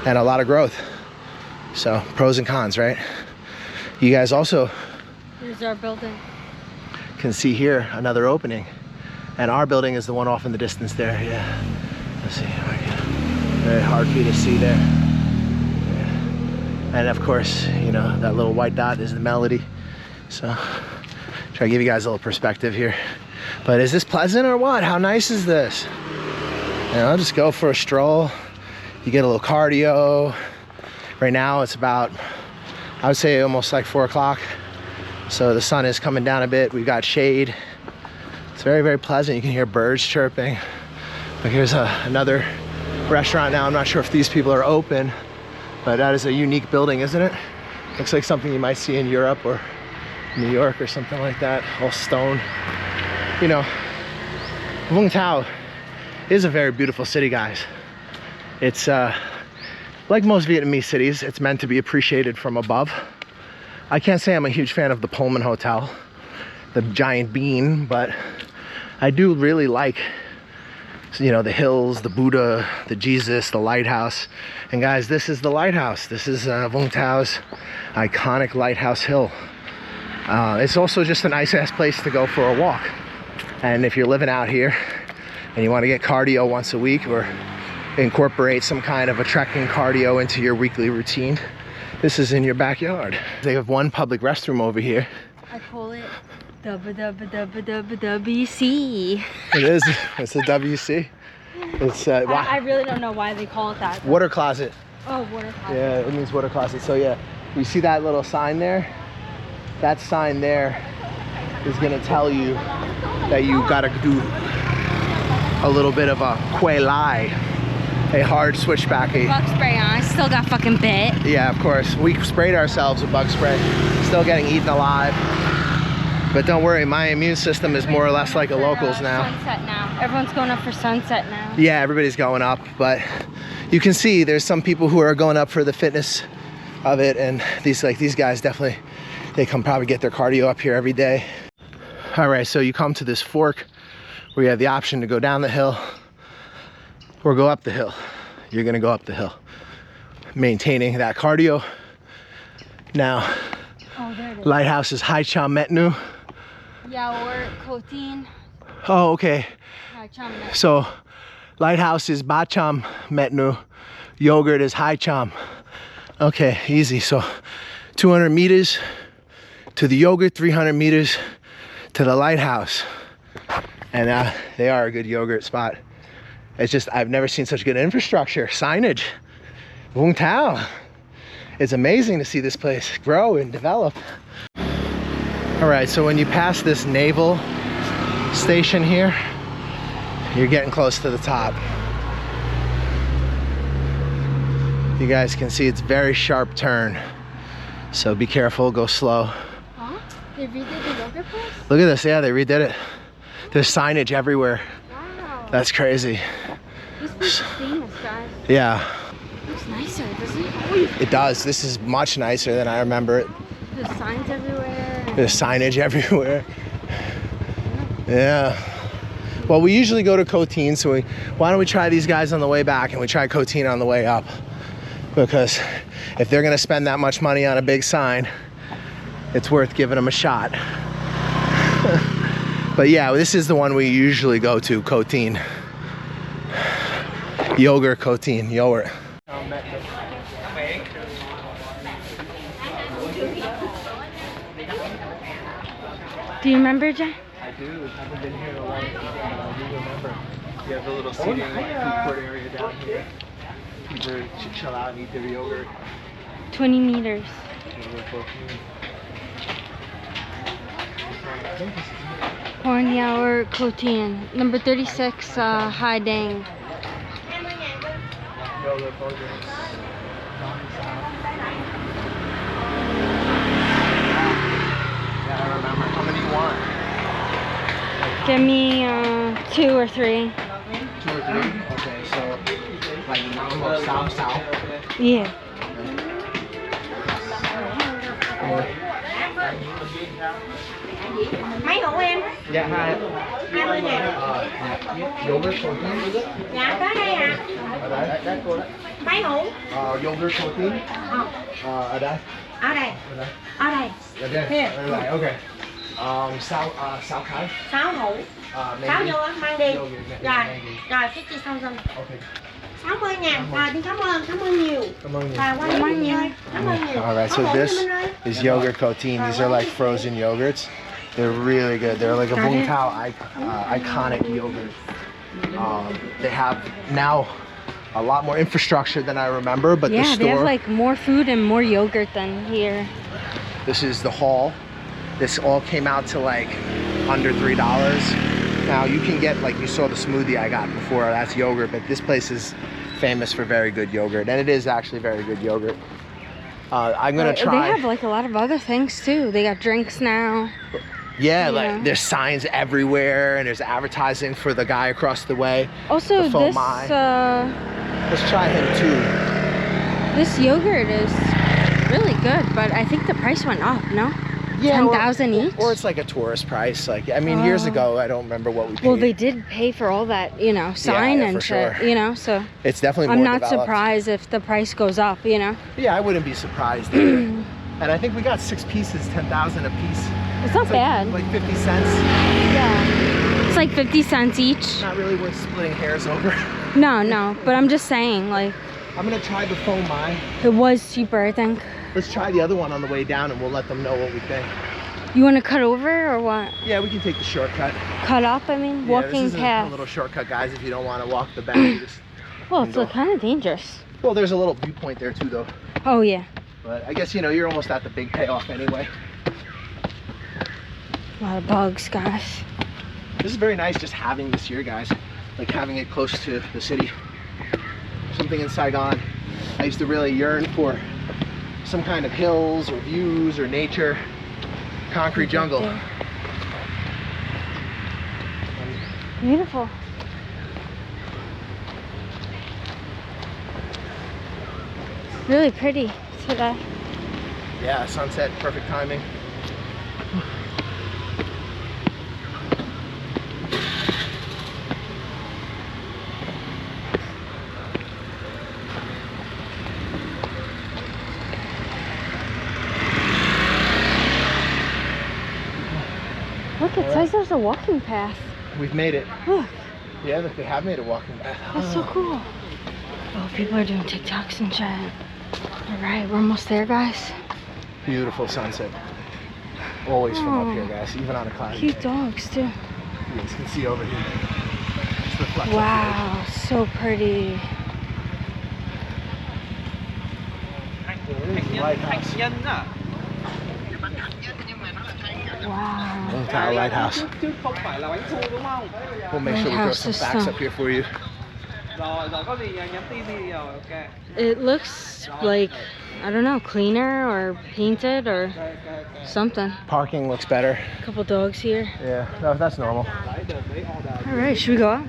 and a lot of growth. So pros and cons, right? You guys also Here's our building. can see here another opening, and our building is the one off in the distance there. Yeah, let's see. Very hard for you to see there. Yeah. And of course, you know, that little white dot is the Melody. So try to give you guys a little perspective here. But is this pleasant or what? How nice is this? You know, just go for a stroll. You get a little cardio. Right now it's about, I would say, almost like 4 o'clock. So the sun is coming down a bit. We've got shade. It's very, very pleasant. You can hear birds chirping. But here's another restaurant now. I'm not sure if these people are open, but that is a unique building, isn't it? Looks like something you might see in Europe or New York or something like that. All stone. You know, Vung Tau is a very beautiful city, guys. It's like most Vietnamese cities, it's meant to be appreciated from above. I can't say I'm a huge fan of the Pullman Hotel, the giant bean, but I do really like, you know, the hills, the Buddha, the Jesus, the lighthouse. And guys, this is the lighthouse. This is Vung Tau's iconic Lighthouse Hill. It's also just a nice ass place to go for a walk. And if you're living out here and you want to get cardio once a week or incorporate some kind of a trekking cardio into your weekly routine, this is in your backyard. They have one public restroom over here. I call it WC. It is. It's a WC. It's I really don't know why they call it that. water closet. Oh, water closet. Yeah, it means water closet. So yeah, you see that little sign there? That sign there is gonna tell you that you gotta do a little bit of a quay lai, a hard switchback. Bug spray on. I still got fucking bit. Yeah, of course. We sprayed ourselves with bug spray. Still getting eaten alive. But don't worry, my immune system is more or less like a local's now. Sunset now. Everyone's going up for sunset now. Yeah, everybody's going up, but you can see there's some people who are going up for the fitness of it, and these guys definitely, they come probably get their cardio up here every day. All right, so you come to this fork where you have the option to go down the hill or go up the hill. You're gonna go up the hill, maintaining that cardio. Now, Oh, there it is. Lighthouse is Hai Cham Met Nu. Yeah, or Cotin. Oh, okay. Cham. So Lighthouse is Ba Cham Met Nu. Yogurt is Hai Cham. Okay, easy. So 200 meters to the yogurt, 300 meters to the lighthouse. And they are a good yogurt spot. It's just, I've never seen such good infrastructure, signage. Vung Tau. It's amazing to see this place grow and develop. All right, so when you pass this naval station here, you're getting close to the top. You guys can see it's very sharp turn. So be careful, go slow. Huh? They redid the yogurt place? Look at this, yeah, they redid it. There's signage everywhere. Wow. That's crazy. This place is famous, guys. Yeah, Looks nicer, doesn't it? it does. This is much nicer than I remember it. There's signs everywhere. There's signage everywhere. Yeah. Well, we usually go to Cotin, so why don't we try these guys on the way back and we try Cotin on the way up? Because if they're gonna spend that much money on a big sign, it's worth giving them a shot. But yeah, this is the one we usually go to, Cotin. Yogurt, Cotin, yogurt. Do you remember, Jay? I do. I haven't been here in a long time, but I do remember. You have the little seating food court area down here. People should chill out and eat their yogurt. 20 meters. Horn Cotin. Number 36, Hai Dang. Yeah, I remember. How many you want? Give me 2 or 3. 2 or 3? Okay, so like south. Yeah. Mấy hũ em? Yeah, hi. 20 ngàn. Yogurt protein. Dạ, tới đây ạ. Ở đấy, cô đấy. Mấy hũ? Yogurt protein. Ở đây. Ở đây. Ở đây. Ở đây. Ở đây, okay. Sao khai? 6 hũ. 6 vô á, mang đi. Rồi, rồi, 50,000. Okay. 60 ngàn. Rồi, đi cảm ơn nhiều. Và qua đây mình ơi. Cảm ơn nhiều. Alright, so this is yogurt Cotin. These are like frozen yogurts. They're really good. They're like a Vung Tau iconic yogurt. They have now a lot more infrastructure than I remember, but yeah, the store. they have like more food and more yogurt than here. This is the hall. This all came out to like under $3. Now you can get, like you saw the smoothie I got before, that's yogurt, but this place is famous for very good yogurt, and it is actually very good yogurt. I'm gonna try. They have like a lot of other things too. They got drinks now. Yeah, like there's signs everywhere, and there's advertising for the guy across the way. Also, the this let's try him too. This yogurt is really good, but I think the price went up. No, Yeah, 10,000 each. Or it's like a tourist price. Like I mean, years ago, I don't remember what we paid. Well, they did pay for all that, you know, sign and shit, you know. So it's definitely. I'm more not developed. surprised if the price goes up, you know. Yeah, I wouldn't be surprised either. And I think we got 6 pieces, 10,000 a piece. It's not bad. Like 50 cents. Yeah. It's like 50 cents each. Not really worth splitting hairs over. No, but I'm just saying, like. I'm gonna try the phone mai. It was cheaper, I think. Let's try the other one on the way down, and we'll let them know what we think. You want to cut over or what? Yeah, we can take the shortcut. Cut up, I mean, Yeah, walking this is path. a little shortcut, guys. If you don't want to walk the back, just Well, it's kind of dangerous. well, there's a little viewpoint there too, though. Oh yeah. But I guess, you know, you're almost at the big payoff anyway. A lot of bugs, guys. This is very nice just having this here, guys. Like having it close to the city. Something in Saigon. I used to really yearn for some kind of hills or views or nature. Concrete jungle. Beautiful. Really pretty today. Yeah, sunset, perfect timing. Look, it says there's a walking path. We've made it. Look, Yeah, look, they have made a walking path. that's so cool. Oh, people are doing TikToks and shit. All right, we're almost there, guys. Beautiful sunset. Always from up here, guys, even on a cloud. Cute dogs, too. You guys can see over here. It's reflected. Wow, so pretty. Lighthouse. Wow. Vung Tau Lighthouse. We'll make sure we throw Lighthouse some is facts so- up here for you. It looks like, I don't know, cleaner or painted or something. Parking looks better. A couple dogs here. Yeah, no, that's normal. All right, should we go out?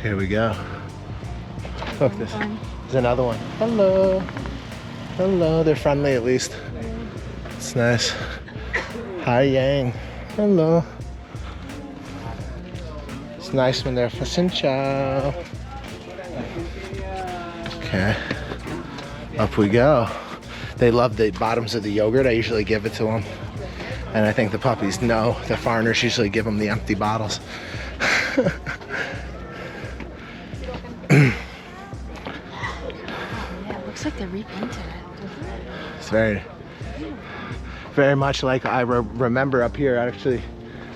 Here we go. Look, this is another one. Hello. Hello, they're friendly at least. It's nice. Hi, Yang. Hello. It's nice when they're xin chào. Okay. Up we go. They love the bottoms of the yogurt. I usually give it to them. And I think the puppies know. The foreigners usually give them the empty bottles. Yeah, it looks like they repainted it. It's very much like I remember up here. Actually,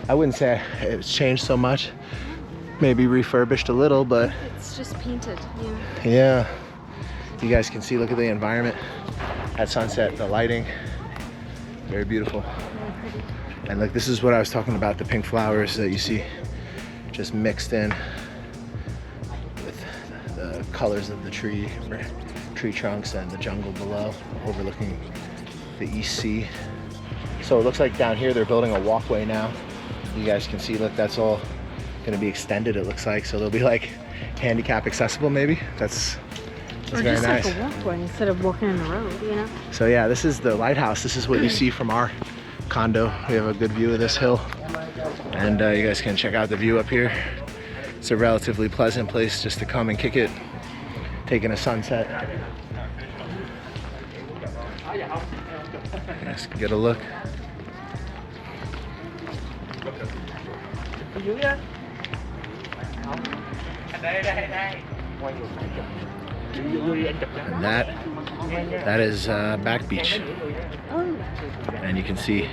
I wouldn't say it's changed so much. Maybe refurbished a little, but It's just painted, yeah. yeah. You guys can see, look at the environment at sunset, the lighting, very beautiful. And look, this is what I was talking about, the pink flowers that you see just mixed in with the colors of the tree trunks and the jungle below, overlooking the East Sea. So it looks like down here they're building a walkway now. You guys can see, look, that's all gonna be extended, it looks like. So they'll be like handicap accessible maybe. That's very nice. Like a walkway instead of walking in the road, you know? So yeah, this is the lighthouse. This is what you see from our condo. We have a good view of this hill. And you guys can check out the view up here. It's a relatively pleasant place just to come and kick it, taking a sunset. You guys can get a look. And that is Back Beach. And you can see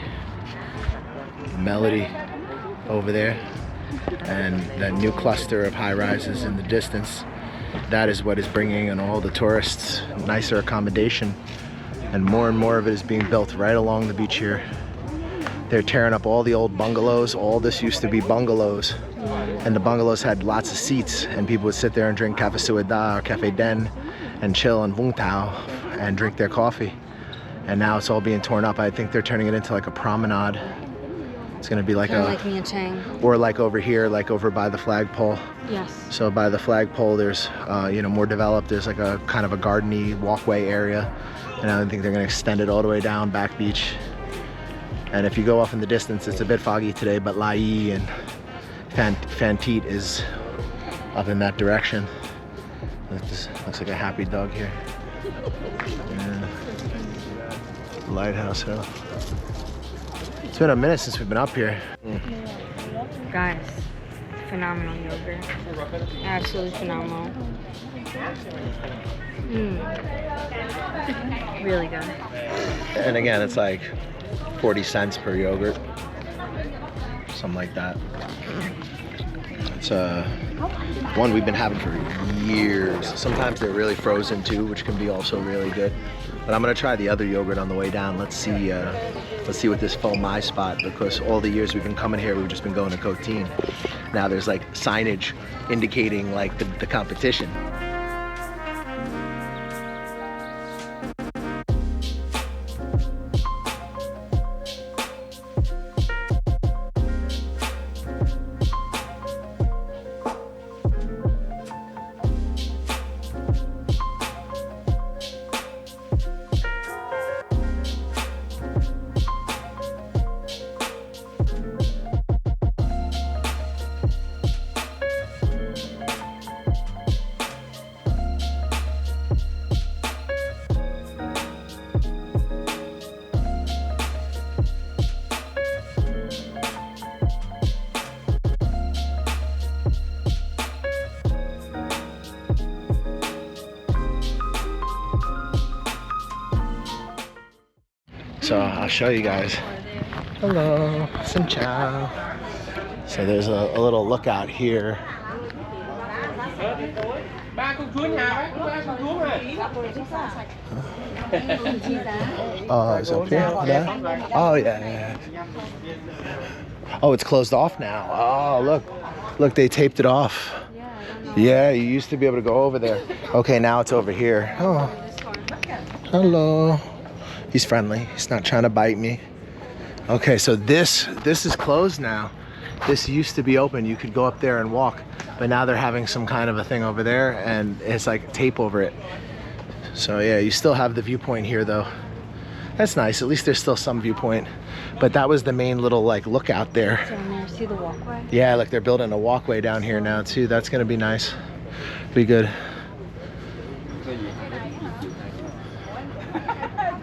Melody over there and that new cluster of high-rises in the distance. That is what is bringing in all the tourists, nicer accommodation, and more of it is being built right along the beach here. They're tearing up all the old bungalows. All this used to be bungalows, and the bungalows had lots of seats, and people would sit there and drink Café Sueda or Café Den and chill in Vung Tau and drink their coffee. And now it's all being torn up. I think they're turning it into like a promenade. It's gonna be like Like Nha Trang. or like over here, like over by the flagpole. Yes. So by the flagpole, there's more developed. There's like a kind of a gardeny walkway area, and I think they're gonna extend it all the way down Back Beach. And if you go off in the distance, it's a bit foggy today, but Lai and Fanteet is up in that direction. This looks like a happy dog here. Yeah. Lighthouse Hill. It's been a minute since we've been up here. Guys, phenomenal yogurt. Absolutely phenomenal. Really good. And again, it's like 40 cents per yogurt. Something like that. It's one we've been having for years. Sometimes they're really frozen too, which can be also really good. But I'm gonna try the other yogurt on the way down. Let's see what this Pho Mai spot, because all the years we've been coming here, we've just been going to Cotin. Now there's like signage indicating like the competition. So I'll show you guys. Hello, xin chào. So there's a little lookout here. Oh, it's up here? Yeah? Oh, yeah. Oh, it's closed off now. Oh, look, they taped it off. Yeah, you used to be able to go over there. Okay, now it's over here. Oh, hello. He's friendly. He's not trying to bite me. Okay, so this is closed now. This used to be open. You could go up there and walk. but now they're having some kind of a thing over there, and it's like tape over it. So yeah, you still have the viewpoint here though. That's nice, at least there's still some viewpoint. But that was the main little like lookout there. Down there, see the walkway? Yeah, like they're building a walkway down here now too. That's gonna be nice. Be good.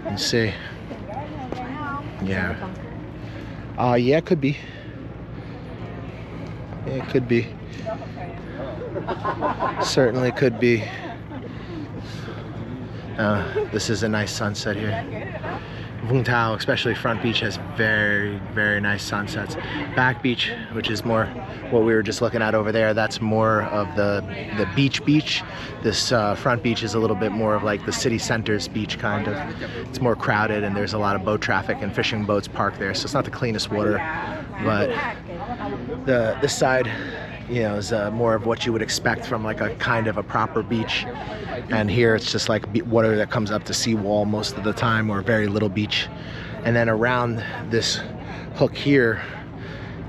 Let's see. Yeah. Yeah, it could be. Yeah, it could be. Certainly could be. This is a nice sunset here. Vung Tau, especially front beach, has very, very nice sunsets. Back beach, which is more what we were just looking at over there, that's more of the beach. This front beach is a little bit more of like the city center's beach kind of. It's more crowded and there's a lot of boat traffic and fishing boats parked there, so it's not the cleanest water. But this side, you know, is more of what you would expect from like a kind of a proper beach. And here it's just like water that comes up to seawall most of the time, or very little beach. And then around this hook here,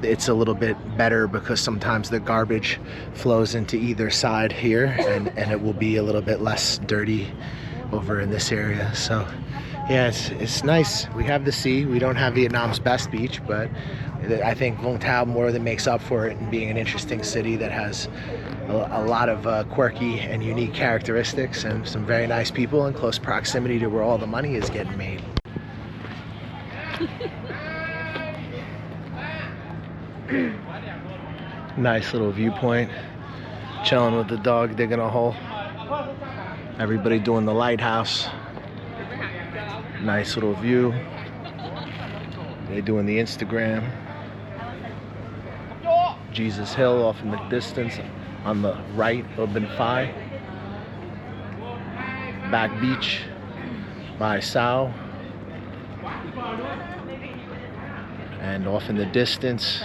it's a little bit better because sometimes the garbage flows into either side here, and it will be a little bit less dirty over in this area. So yeah, it's nice. We have the sea. We don't have Vietnam's best beach, but I think Vung Tau more than makes up for it in being an interesting city that has a lot of quirky and unique characteristics and some very nice people in close proximity to where all the money is getting made. Nice little viewpoint. Chilling with the dog, digging a hole. Everybody doing the lighthouse. Nice little view. They're doing the Instagram. Jesus Hill off in the distance on the right of Ben Phi. Back beach by Sao. And off in the distance,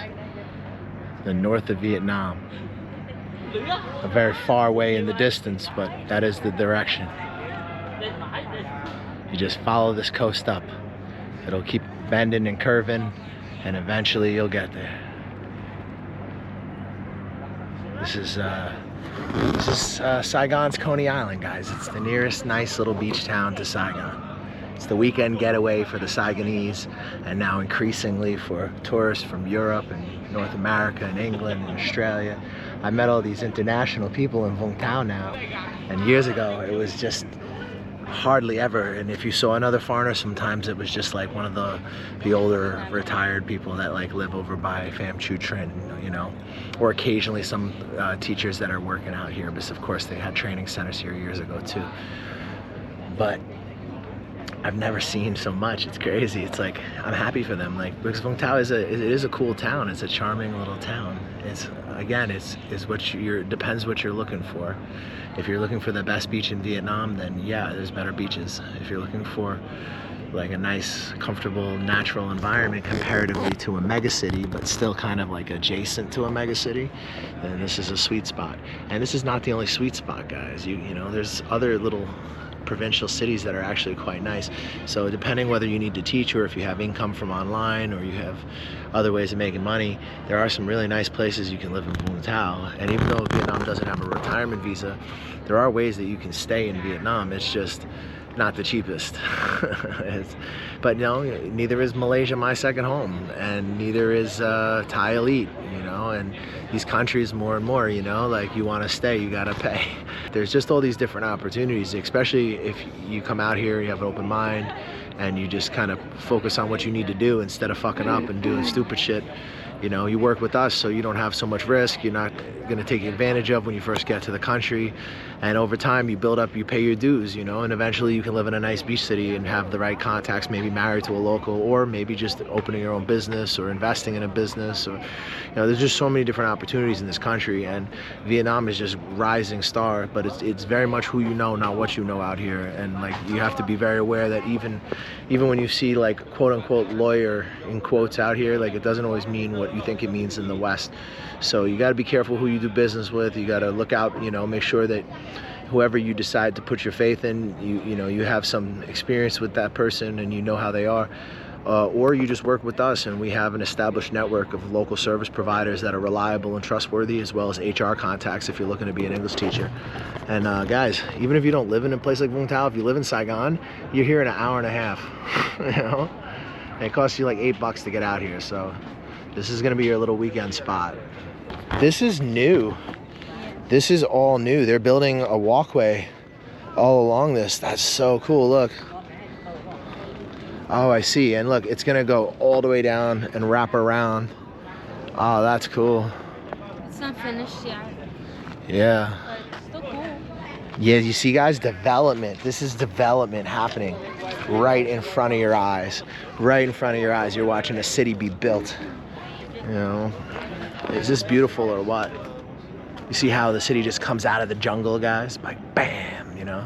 the north of Vietnam. A very far way in the distance, but that is the direction. You just follow this coast up. It'll keep bending and curving, and eventually you'll get there. This is Saigon's Coney Island, guys. It's the nearest nice little beach town to Saigon. It's the weekend getaway for the Saigonese, and now increasingly for tourists from Europe and North America and England and Australia. I met all these international people in Vung Tau now, and years ago it was just hardly ever, and if you saw another foreigner, sometimes it was just like one of the older retired people that like live over by Pham Chu Trinh, you know, or occasionally some teachers that are working out here, because of course they had training centers here years ago too. But I've never seen so much. It's crazy. It's like, I'm happy for them, like, because Vung Tau is a cool town. It's a charming little town. It's, again, it's what depends what you're looking for. If you're looking for the best beach in Vietnam, then yeah, there's better beaches. If you're looking for like a nice, comfortable, natural environment comparatively to a megacity, but still kind of like adjacent to a megacity, then this is a sweet spot. And this is not the only sweet spot, guys. You know, there's other little provincial cities that are actually quite nice. So depending whether you need to teach or if you have income from online or you have other ways of making money, there are some really nice places you can live in Vung Tau. And even though Vietnam doesn't have a retirement visa, there are ways that you can stay in Vietnam. It's just not the cheapest. But no, neither is Malaysia my second home, and neither is Thai Elite, you know, and these countries more and more, you know, like you want to stay, you got to pay. There's just all these different opportunities, especially if you come out here, you have an open mind, and you just kind of focus on what you need to do instead of fucking up and doing stupid shit. You know, you work with us so you don't have so much risk. You're not going to take advantage of when you first get to the country. And over time, you build up, you pay your dues, you know, and eventually you can live in a nice beach city and have the right contacts, maybe married to a local, or maybe just opening your own business or investing in a business. Or, you know, there's just so many different opportunities in this country, and Vietnam is just rising star, but it's very much who you know, not what you know out here. And like, you have to be very aware that even when you see like quote unquote lawyer in quotes out here, like it doesn't always mean what you think it means in the West. So you got to be careful who you do business with. You got to look out, you know, make sure that whoever you decide to put your faith in, you know, you have some experience with that person and you know how they are. or you just work with us, and we have an established network of local service providers that are reliable and trustworthy, as well as HR contacts if you're looking to be an English teacher. And guys, even if you don't live in a place like Vung Tau, if you live in Saigon, you're here in an hour and a half. You know, and it costs you like $8 to get out here. So this is gonna be your little weekend spot. This is new. This is all new. They're building a walkway all along this. That's so cool. Look. Oh, I see. And look, it's gonna go all the way down and wrap around. Oh, that's cool. It's not finished yet. Yeah. But it's still cool. Yeah, you see, guys, development. This is development happening right in front of your eyes. Right in front of your eyes. You're watching a city be built. You know, is this beautiful or what? You see how the city just comes out of the jungle, guys? Like, bam, you know?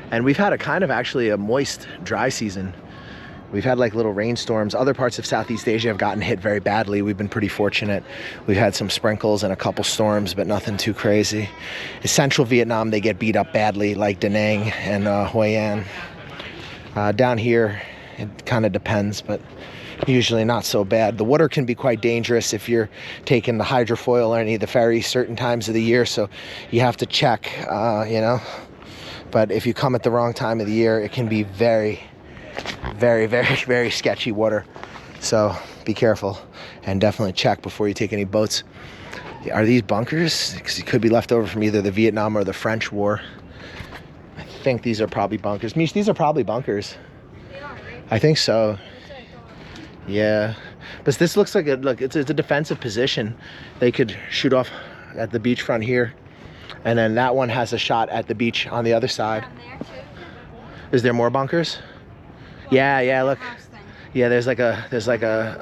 And we've had a kind of actually a moist, dry season. We've had like little rainstorms. Other parts of Southeast Asia have gotten hit very badly. We've been pretty fortunate. We've had some sprinkles and a couple storms, but nothing too crazy. In central Vietnam, they get beat up badly, like Da Nang and Hoi An. Down here, it kind of depends, but usually not so bad. The water can be quite dangerous if you're taking the hydrofoil or any of the ferries certain times of the year, so you have to check, you know. But if you come at the wrong time of the year, it can be very, very, very, very sketchy water. So be careful and definitely check before you take any boats. Are these bunkers? Because it could be left over from either the Vietnam or the French War. I think these are probably bunkers. Mish, these are probably bunkers. They are, right? I think so. Yeah, but this looks like it's a defensive position. They could shoot off at the beachfront here, and then that one has a shot at the beach on the other side. Down there too. Is there more bunkers? Yeah, look. House thing. Yeah, there's like a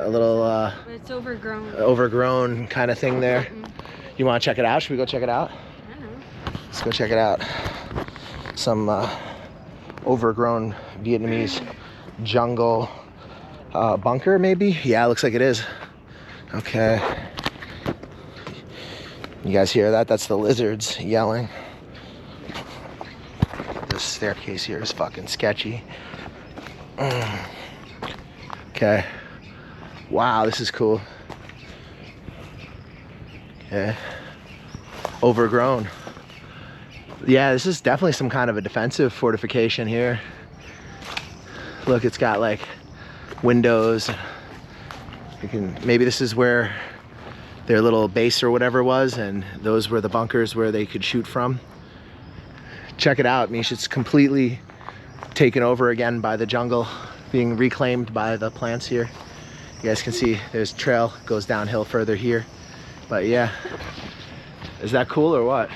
little But it's overgrown. overgrown kind of thing there. You want to check it out? Should we go check it out? I don't know. Let's go check it out. Some overgrown Vietnamese jungle bunker, maybe? Yeah, looks like it is. Okay. You guys hear that? That's the lizards yelling. This staircase here is fucking sketchy. Okay. Wow, this is cool. Okay. Overgrown. Yeah, this is definitely some kind of a defensive fortification here. Look, it's got like windows. You can, maybe this is where their little base or whatever was, and those were the bunkers where they could shoot from. Check it out, Mish. It's completely taken over again by the jungle, being reclaimed by the plants here. You guys can see there's a trail, goes downhill further here. But yeah, is that cool or what?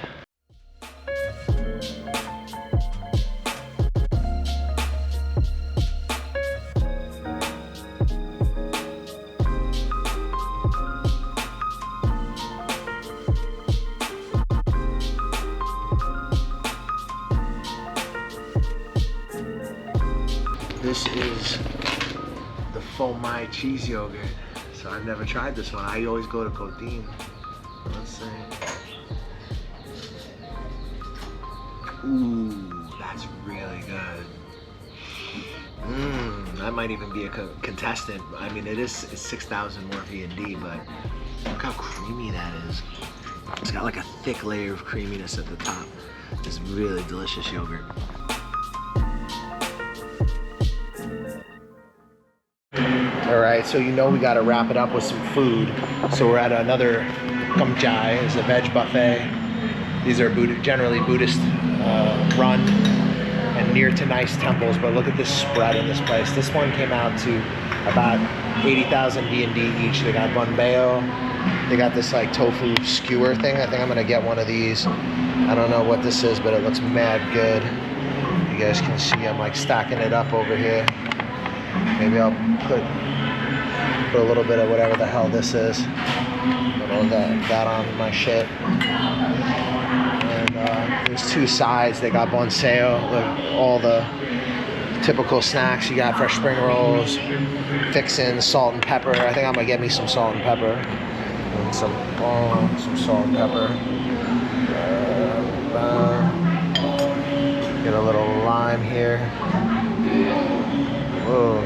This is the Pho Mai cheese yogurt. So I've never tried this one. I always go to Cousine. Let's see. Ooh, that's really good. That might even be a contestant. I mean, it's 6,000 more V&D, but look how creamy that is. It's got like a thick layer of creaminess at the top. It's really delicious yogurt. All right, so you know we got to wrap it up with some food. So we're at another Kum Chai. It's a veg buffet. These are generally Buddhist run and near to nice temples, but look at this spread in this place. This one came out to about 80,000 V&D each. They got bun bao. They got this like tofu skewer thing. I think I'm gonna get one of these. I don't know what this is, but it looks mad good. You guys can see I'm like stacking it up over here. Maybe I'll put a little bit of whatever the hell this is. That on my shit. And there's two sides. They got bonseo, like all the typical snacks. You got fresh spring rolls, fixins, salt and pepper. I think I'm gonna get me some salt and pepper. And some salt and pepper. Get a little lime here. Whoa.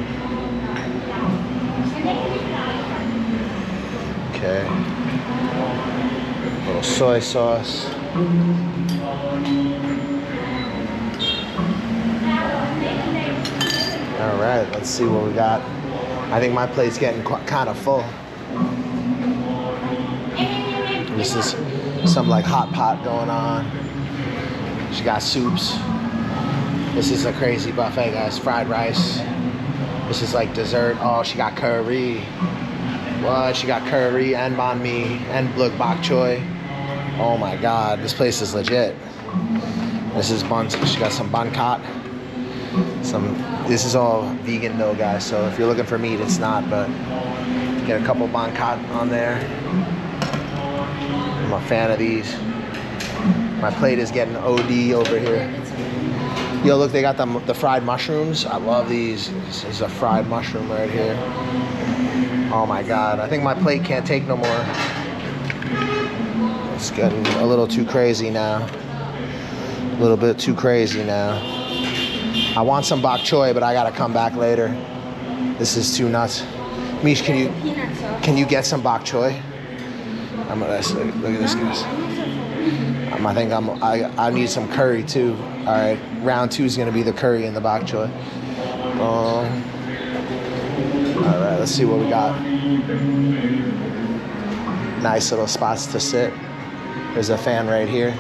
soy sauce. All right, let's see what we got. I think my plate's getting kind of full. This is some like hot pot going on. She got soups. This is a crazy buffet, guys. Fried rice. This is like dessert. Oh, she got curry. What? She got curry and banh mi and blug bok choy. Oh my God, this place is legit. This is bun. She got some bun kat. This is all vegan though, guys. So if you're looking for meat, it's not. But get a couple bun kat on there. I'm a fan of these. My plate is getting OD over here. Yo, look, they got the fried mushrooms. I love these. This is a fried mushroom right here. Oh my God, I think my plate can't take no more. It's getting a little too crazy now. A little bit too crazy now. I want some bok choy, but I gotta come back later. This is too nuts. Mish, can you get some bok choy? Look at this, guys. I need some curry too. All right, round 2 is gonna be the curry and the bok choy. All right, let's see what we got. Nice little spots to sit. There's a fan right here.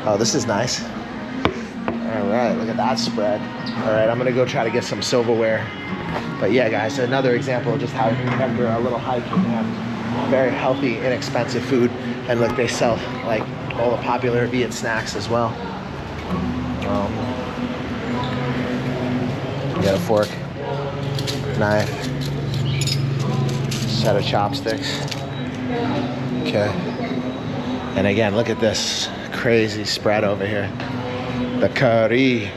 Oh, this is nice. All right, look at that spread. All right, I'm gonna go try to get some silverware. But yeah, guys, another example of just how after a little hike you can have very healthy, inexpensive food. And look, they sell like all the popular Viet snacks as well. You got a fork, knife, set of chopsticks. Okay. And again, look at this crazy spread over here. The curry.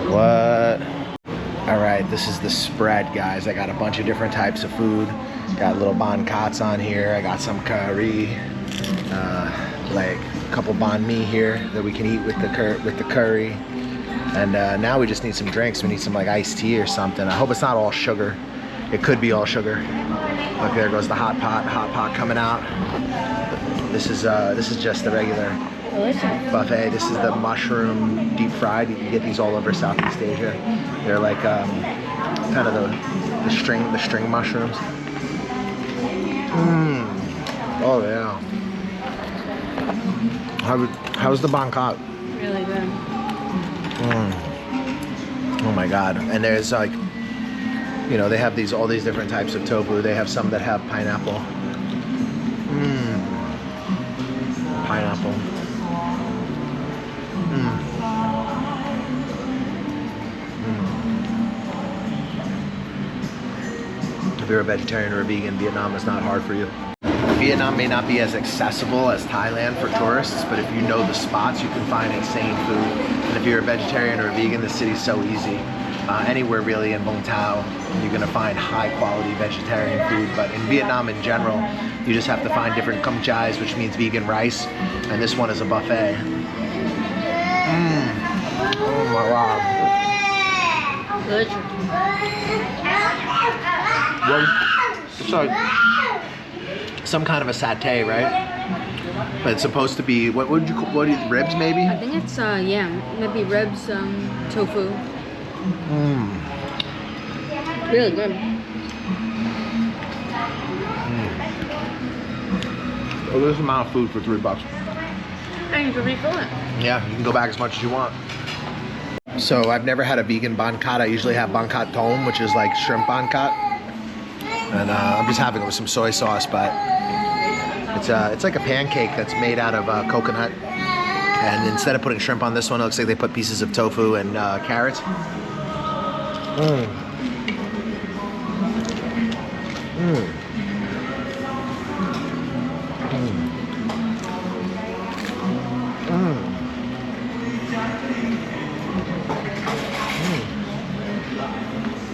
What? All right, this is the spread, guys. I got a bunch of different types of food. Got little banh kats on here. I got some curry, like a couple banh mi here that we can eat with the curry. And now we just need some drinks. We need some like iced tea or something. I hope it's not all sugar. It could be all sugar. Look, there goes the hot pot coming out. This is just the regular buffet. This is the mushroom deep fried. You can get these all over Southeast Asia. They're like kind of the string mushrooms. Oh yeah. How's the banh kat? Really good. Oh my God. And there's like, you know, they have all these different types of tofu. They have some that have pineapple. Pineapple. If you're a vegetarian or a vegan, Vietnam is not hard for you. Vietnam may not be as accessible as Thailand for tourists, but if you know the spots, you can find insane food. And if you're a vegetarian or a vegan, the city's so easy. Anywhere really in Vung Tau, you're gonna find high quality vegetarian food. But in Vietnam in general, you just have to find different cum chais, which means vegan rice. And this one is a buffet. Oh my God. Good. It's like some kind of a satay, right? But it's supposed to be what are ribs maybe? I think it's maybe ribs, tofu. Really good. Well, this amount of food for $3. And you can refill it. Yeah, you can go back as much as you want. So I've never had a vegan banh kat. I usually have banh kat tom, which is like shrimp banh kat. And I'm just having it with some soy sauce, but it's like a pancake that's made out of coconut. And instead of putting shrimp on this one, it looks like they put pieces of tofu and carrots.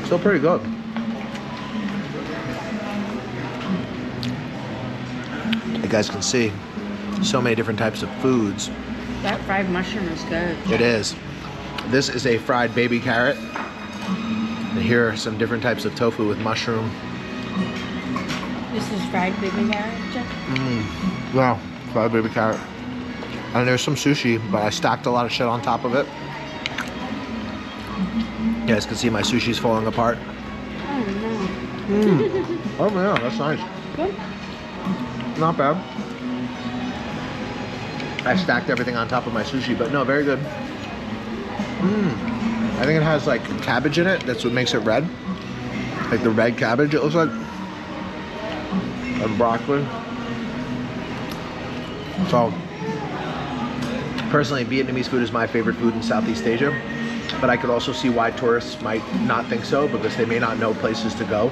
Still pretty good. You guys can see so many different types of foods. That fried mushroom is good. It is. This is a fried baby carrot. And here are some different types of tofu with mushroom. This is fried baby carrot, Jeff? Wow. Fried baby carrot. And there's some sushi, but I stacked a lot of shit on top of it. You guys can see my sushi's falling apart. Oh no. Oh yeah, that's nice. Good. Not bad. I stacked everything on top of my sushi, but no, very good. I think it has like cabbage in it. That's what makes it red. Like the red cabbage, it looks like. And broccoli. So, personally, Vietnamese food is my favorite food in Southeast Asia. But I could also see why tourists might not think so, because they may not know places to go.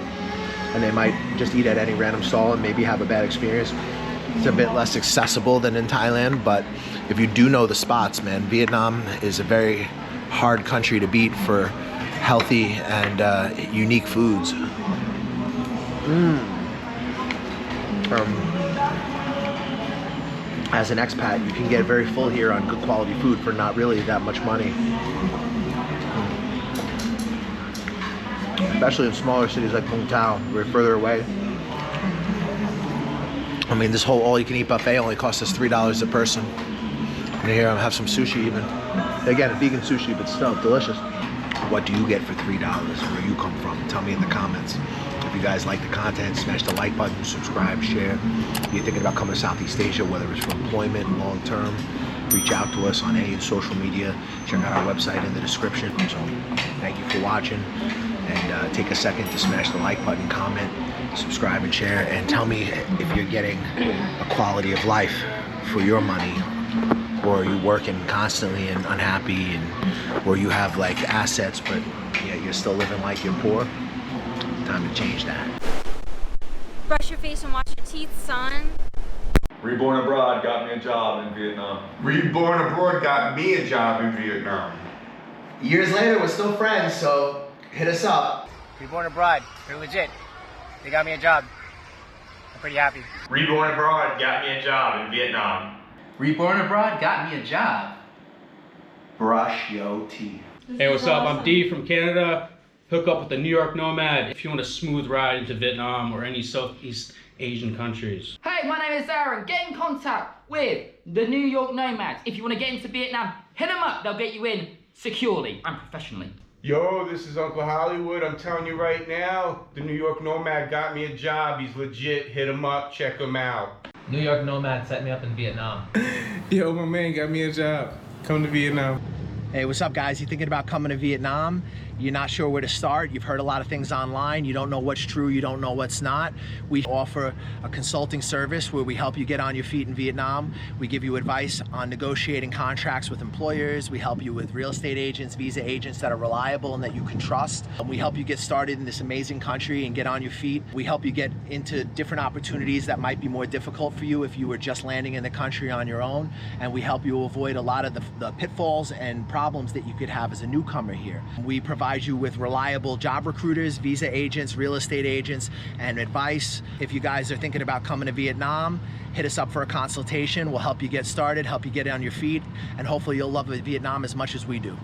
And they might just eat at any random stall and maybe have a bad experience. It's a bit less accessible than in Thailand, but if you do know the spots, man, Vietnam is a very hard country to beat for healthy and unique foods. As an expat, you can get very full here on good quality food for not really that much money. Especially in smaller cities like Vung Tau, we're further away. I mean, this whole all-you-can-eat buffet only cost us $3 a person. And here I'll have some sushi even. Again, vegan sushi, but still delicious. What do you get for $3? Where you come from? Tell me in the comments. If you guys like the content, smash the like button, subscribe, share. If you're thinking about coming to Southeast Asia, whether it's for employment, long-term, reach out to us on any social media. Check out our website in the description. So thank you for watching. And take a second to smash the like button, comment, subscribe, and share. And tell me if you're getting a quality of life for your money, or are you working constantly and unhappy, and or you have like assets, but yeah, you're still living like you're poor. Time to change that. Brush your face and wash your teeth, son. Reborn abroad got me a job in Vietnam. Reborn abroad got me a job in Vietnam. Years later, we're still friends, so hit us up. Reborn abroad. They're legit. They got me a job. I'm pretty happy. Reborn abroad got me a job in Vietnam. Reborn abroad got me a job. Brush your teeth. Hey, what's up? I'm D from Canada. Hook up with the New York Nomad if you want a smooth ride into Vietnam or any Southeast Asian countries. Hey, my name is Aaron. Get in contact with the New York Nomads. If you want to get into Vietnam, hit them up. They'll get you in securely and professionally. Yo, this is Uncle Hollywood. I'm telling you right now, the New York Nomad got me a job. He's legit. Hit him up. Check him out. New York Nomad set me up in Vietnam. Yo, my man got me a job. Come to Vietnam. Hey, what's up, guys? You thinking about coming to Vietnam? You're not sure where to start. You've heard a lot of things online. You don't know what's true. You don't know what's not. We offer a consulting service where we help you get on your feet in Vietnam. We give you advice on negotiating contracts with employers. We help you with real estate agents, visa agents that are reliable and that you can trust. We help you get started in this amazing country and get on your feet. We help you get into different opportunities that might be more difficult for you if you were just landing in the country on your own. And we help you avoid a lot of the pitfalls and problems that you could have as a newcomer here. We provide you with reliable job recruiters, visa agents, real estate agents, and advice. If you guys are thinking about coming to Vietnam, hit us up for a consultation. We'll help you get started, help you get on your feet, and hopefully you'll love Vietnam as much as we do.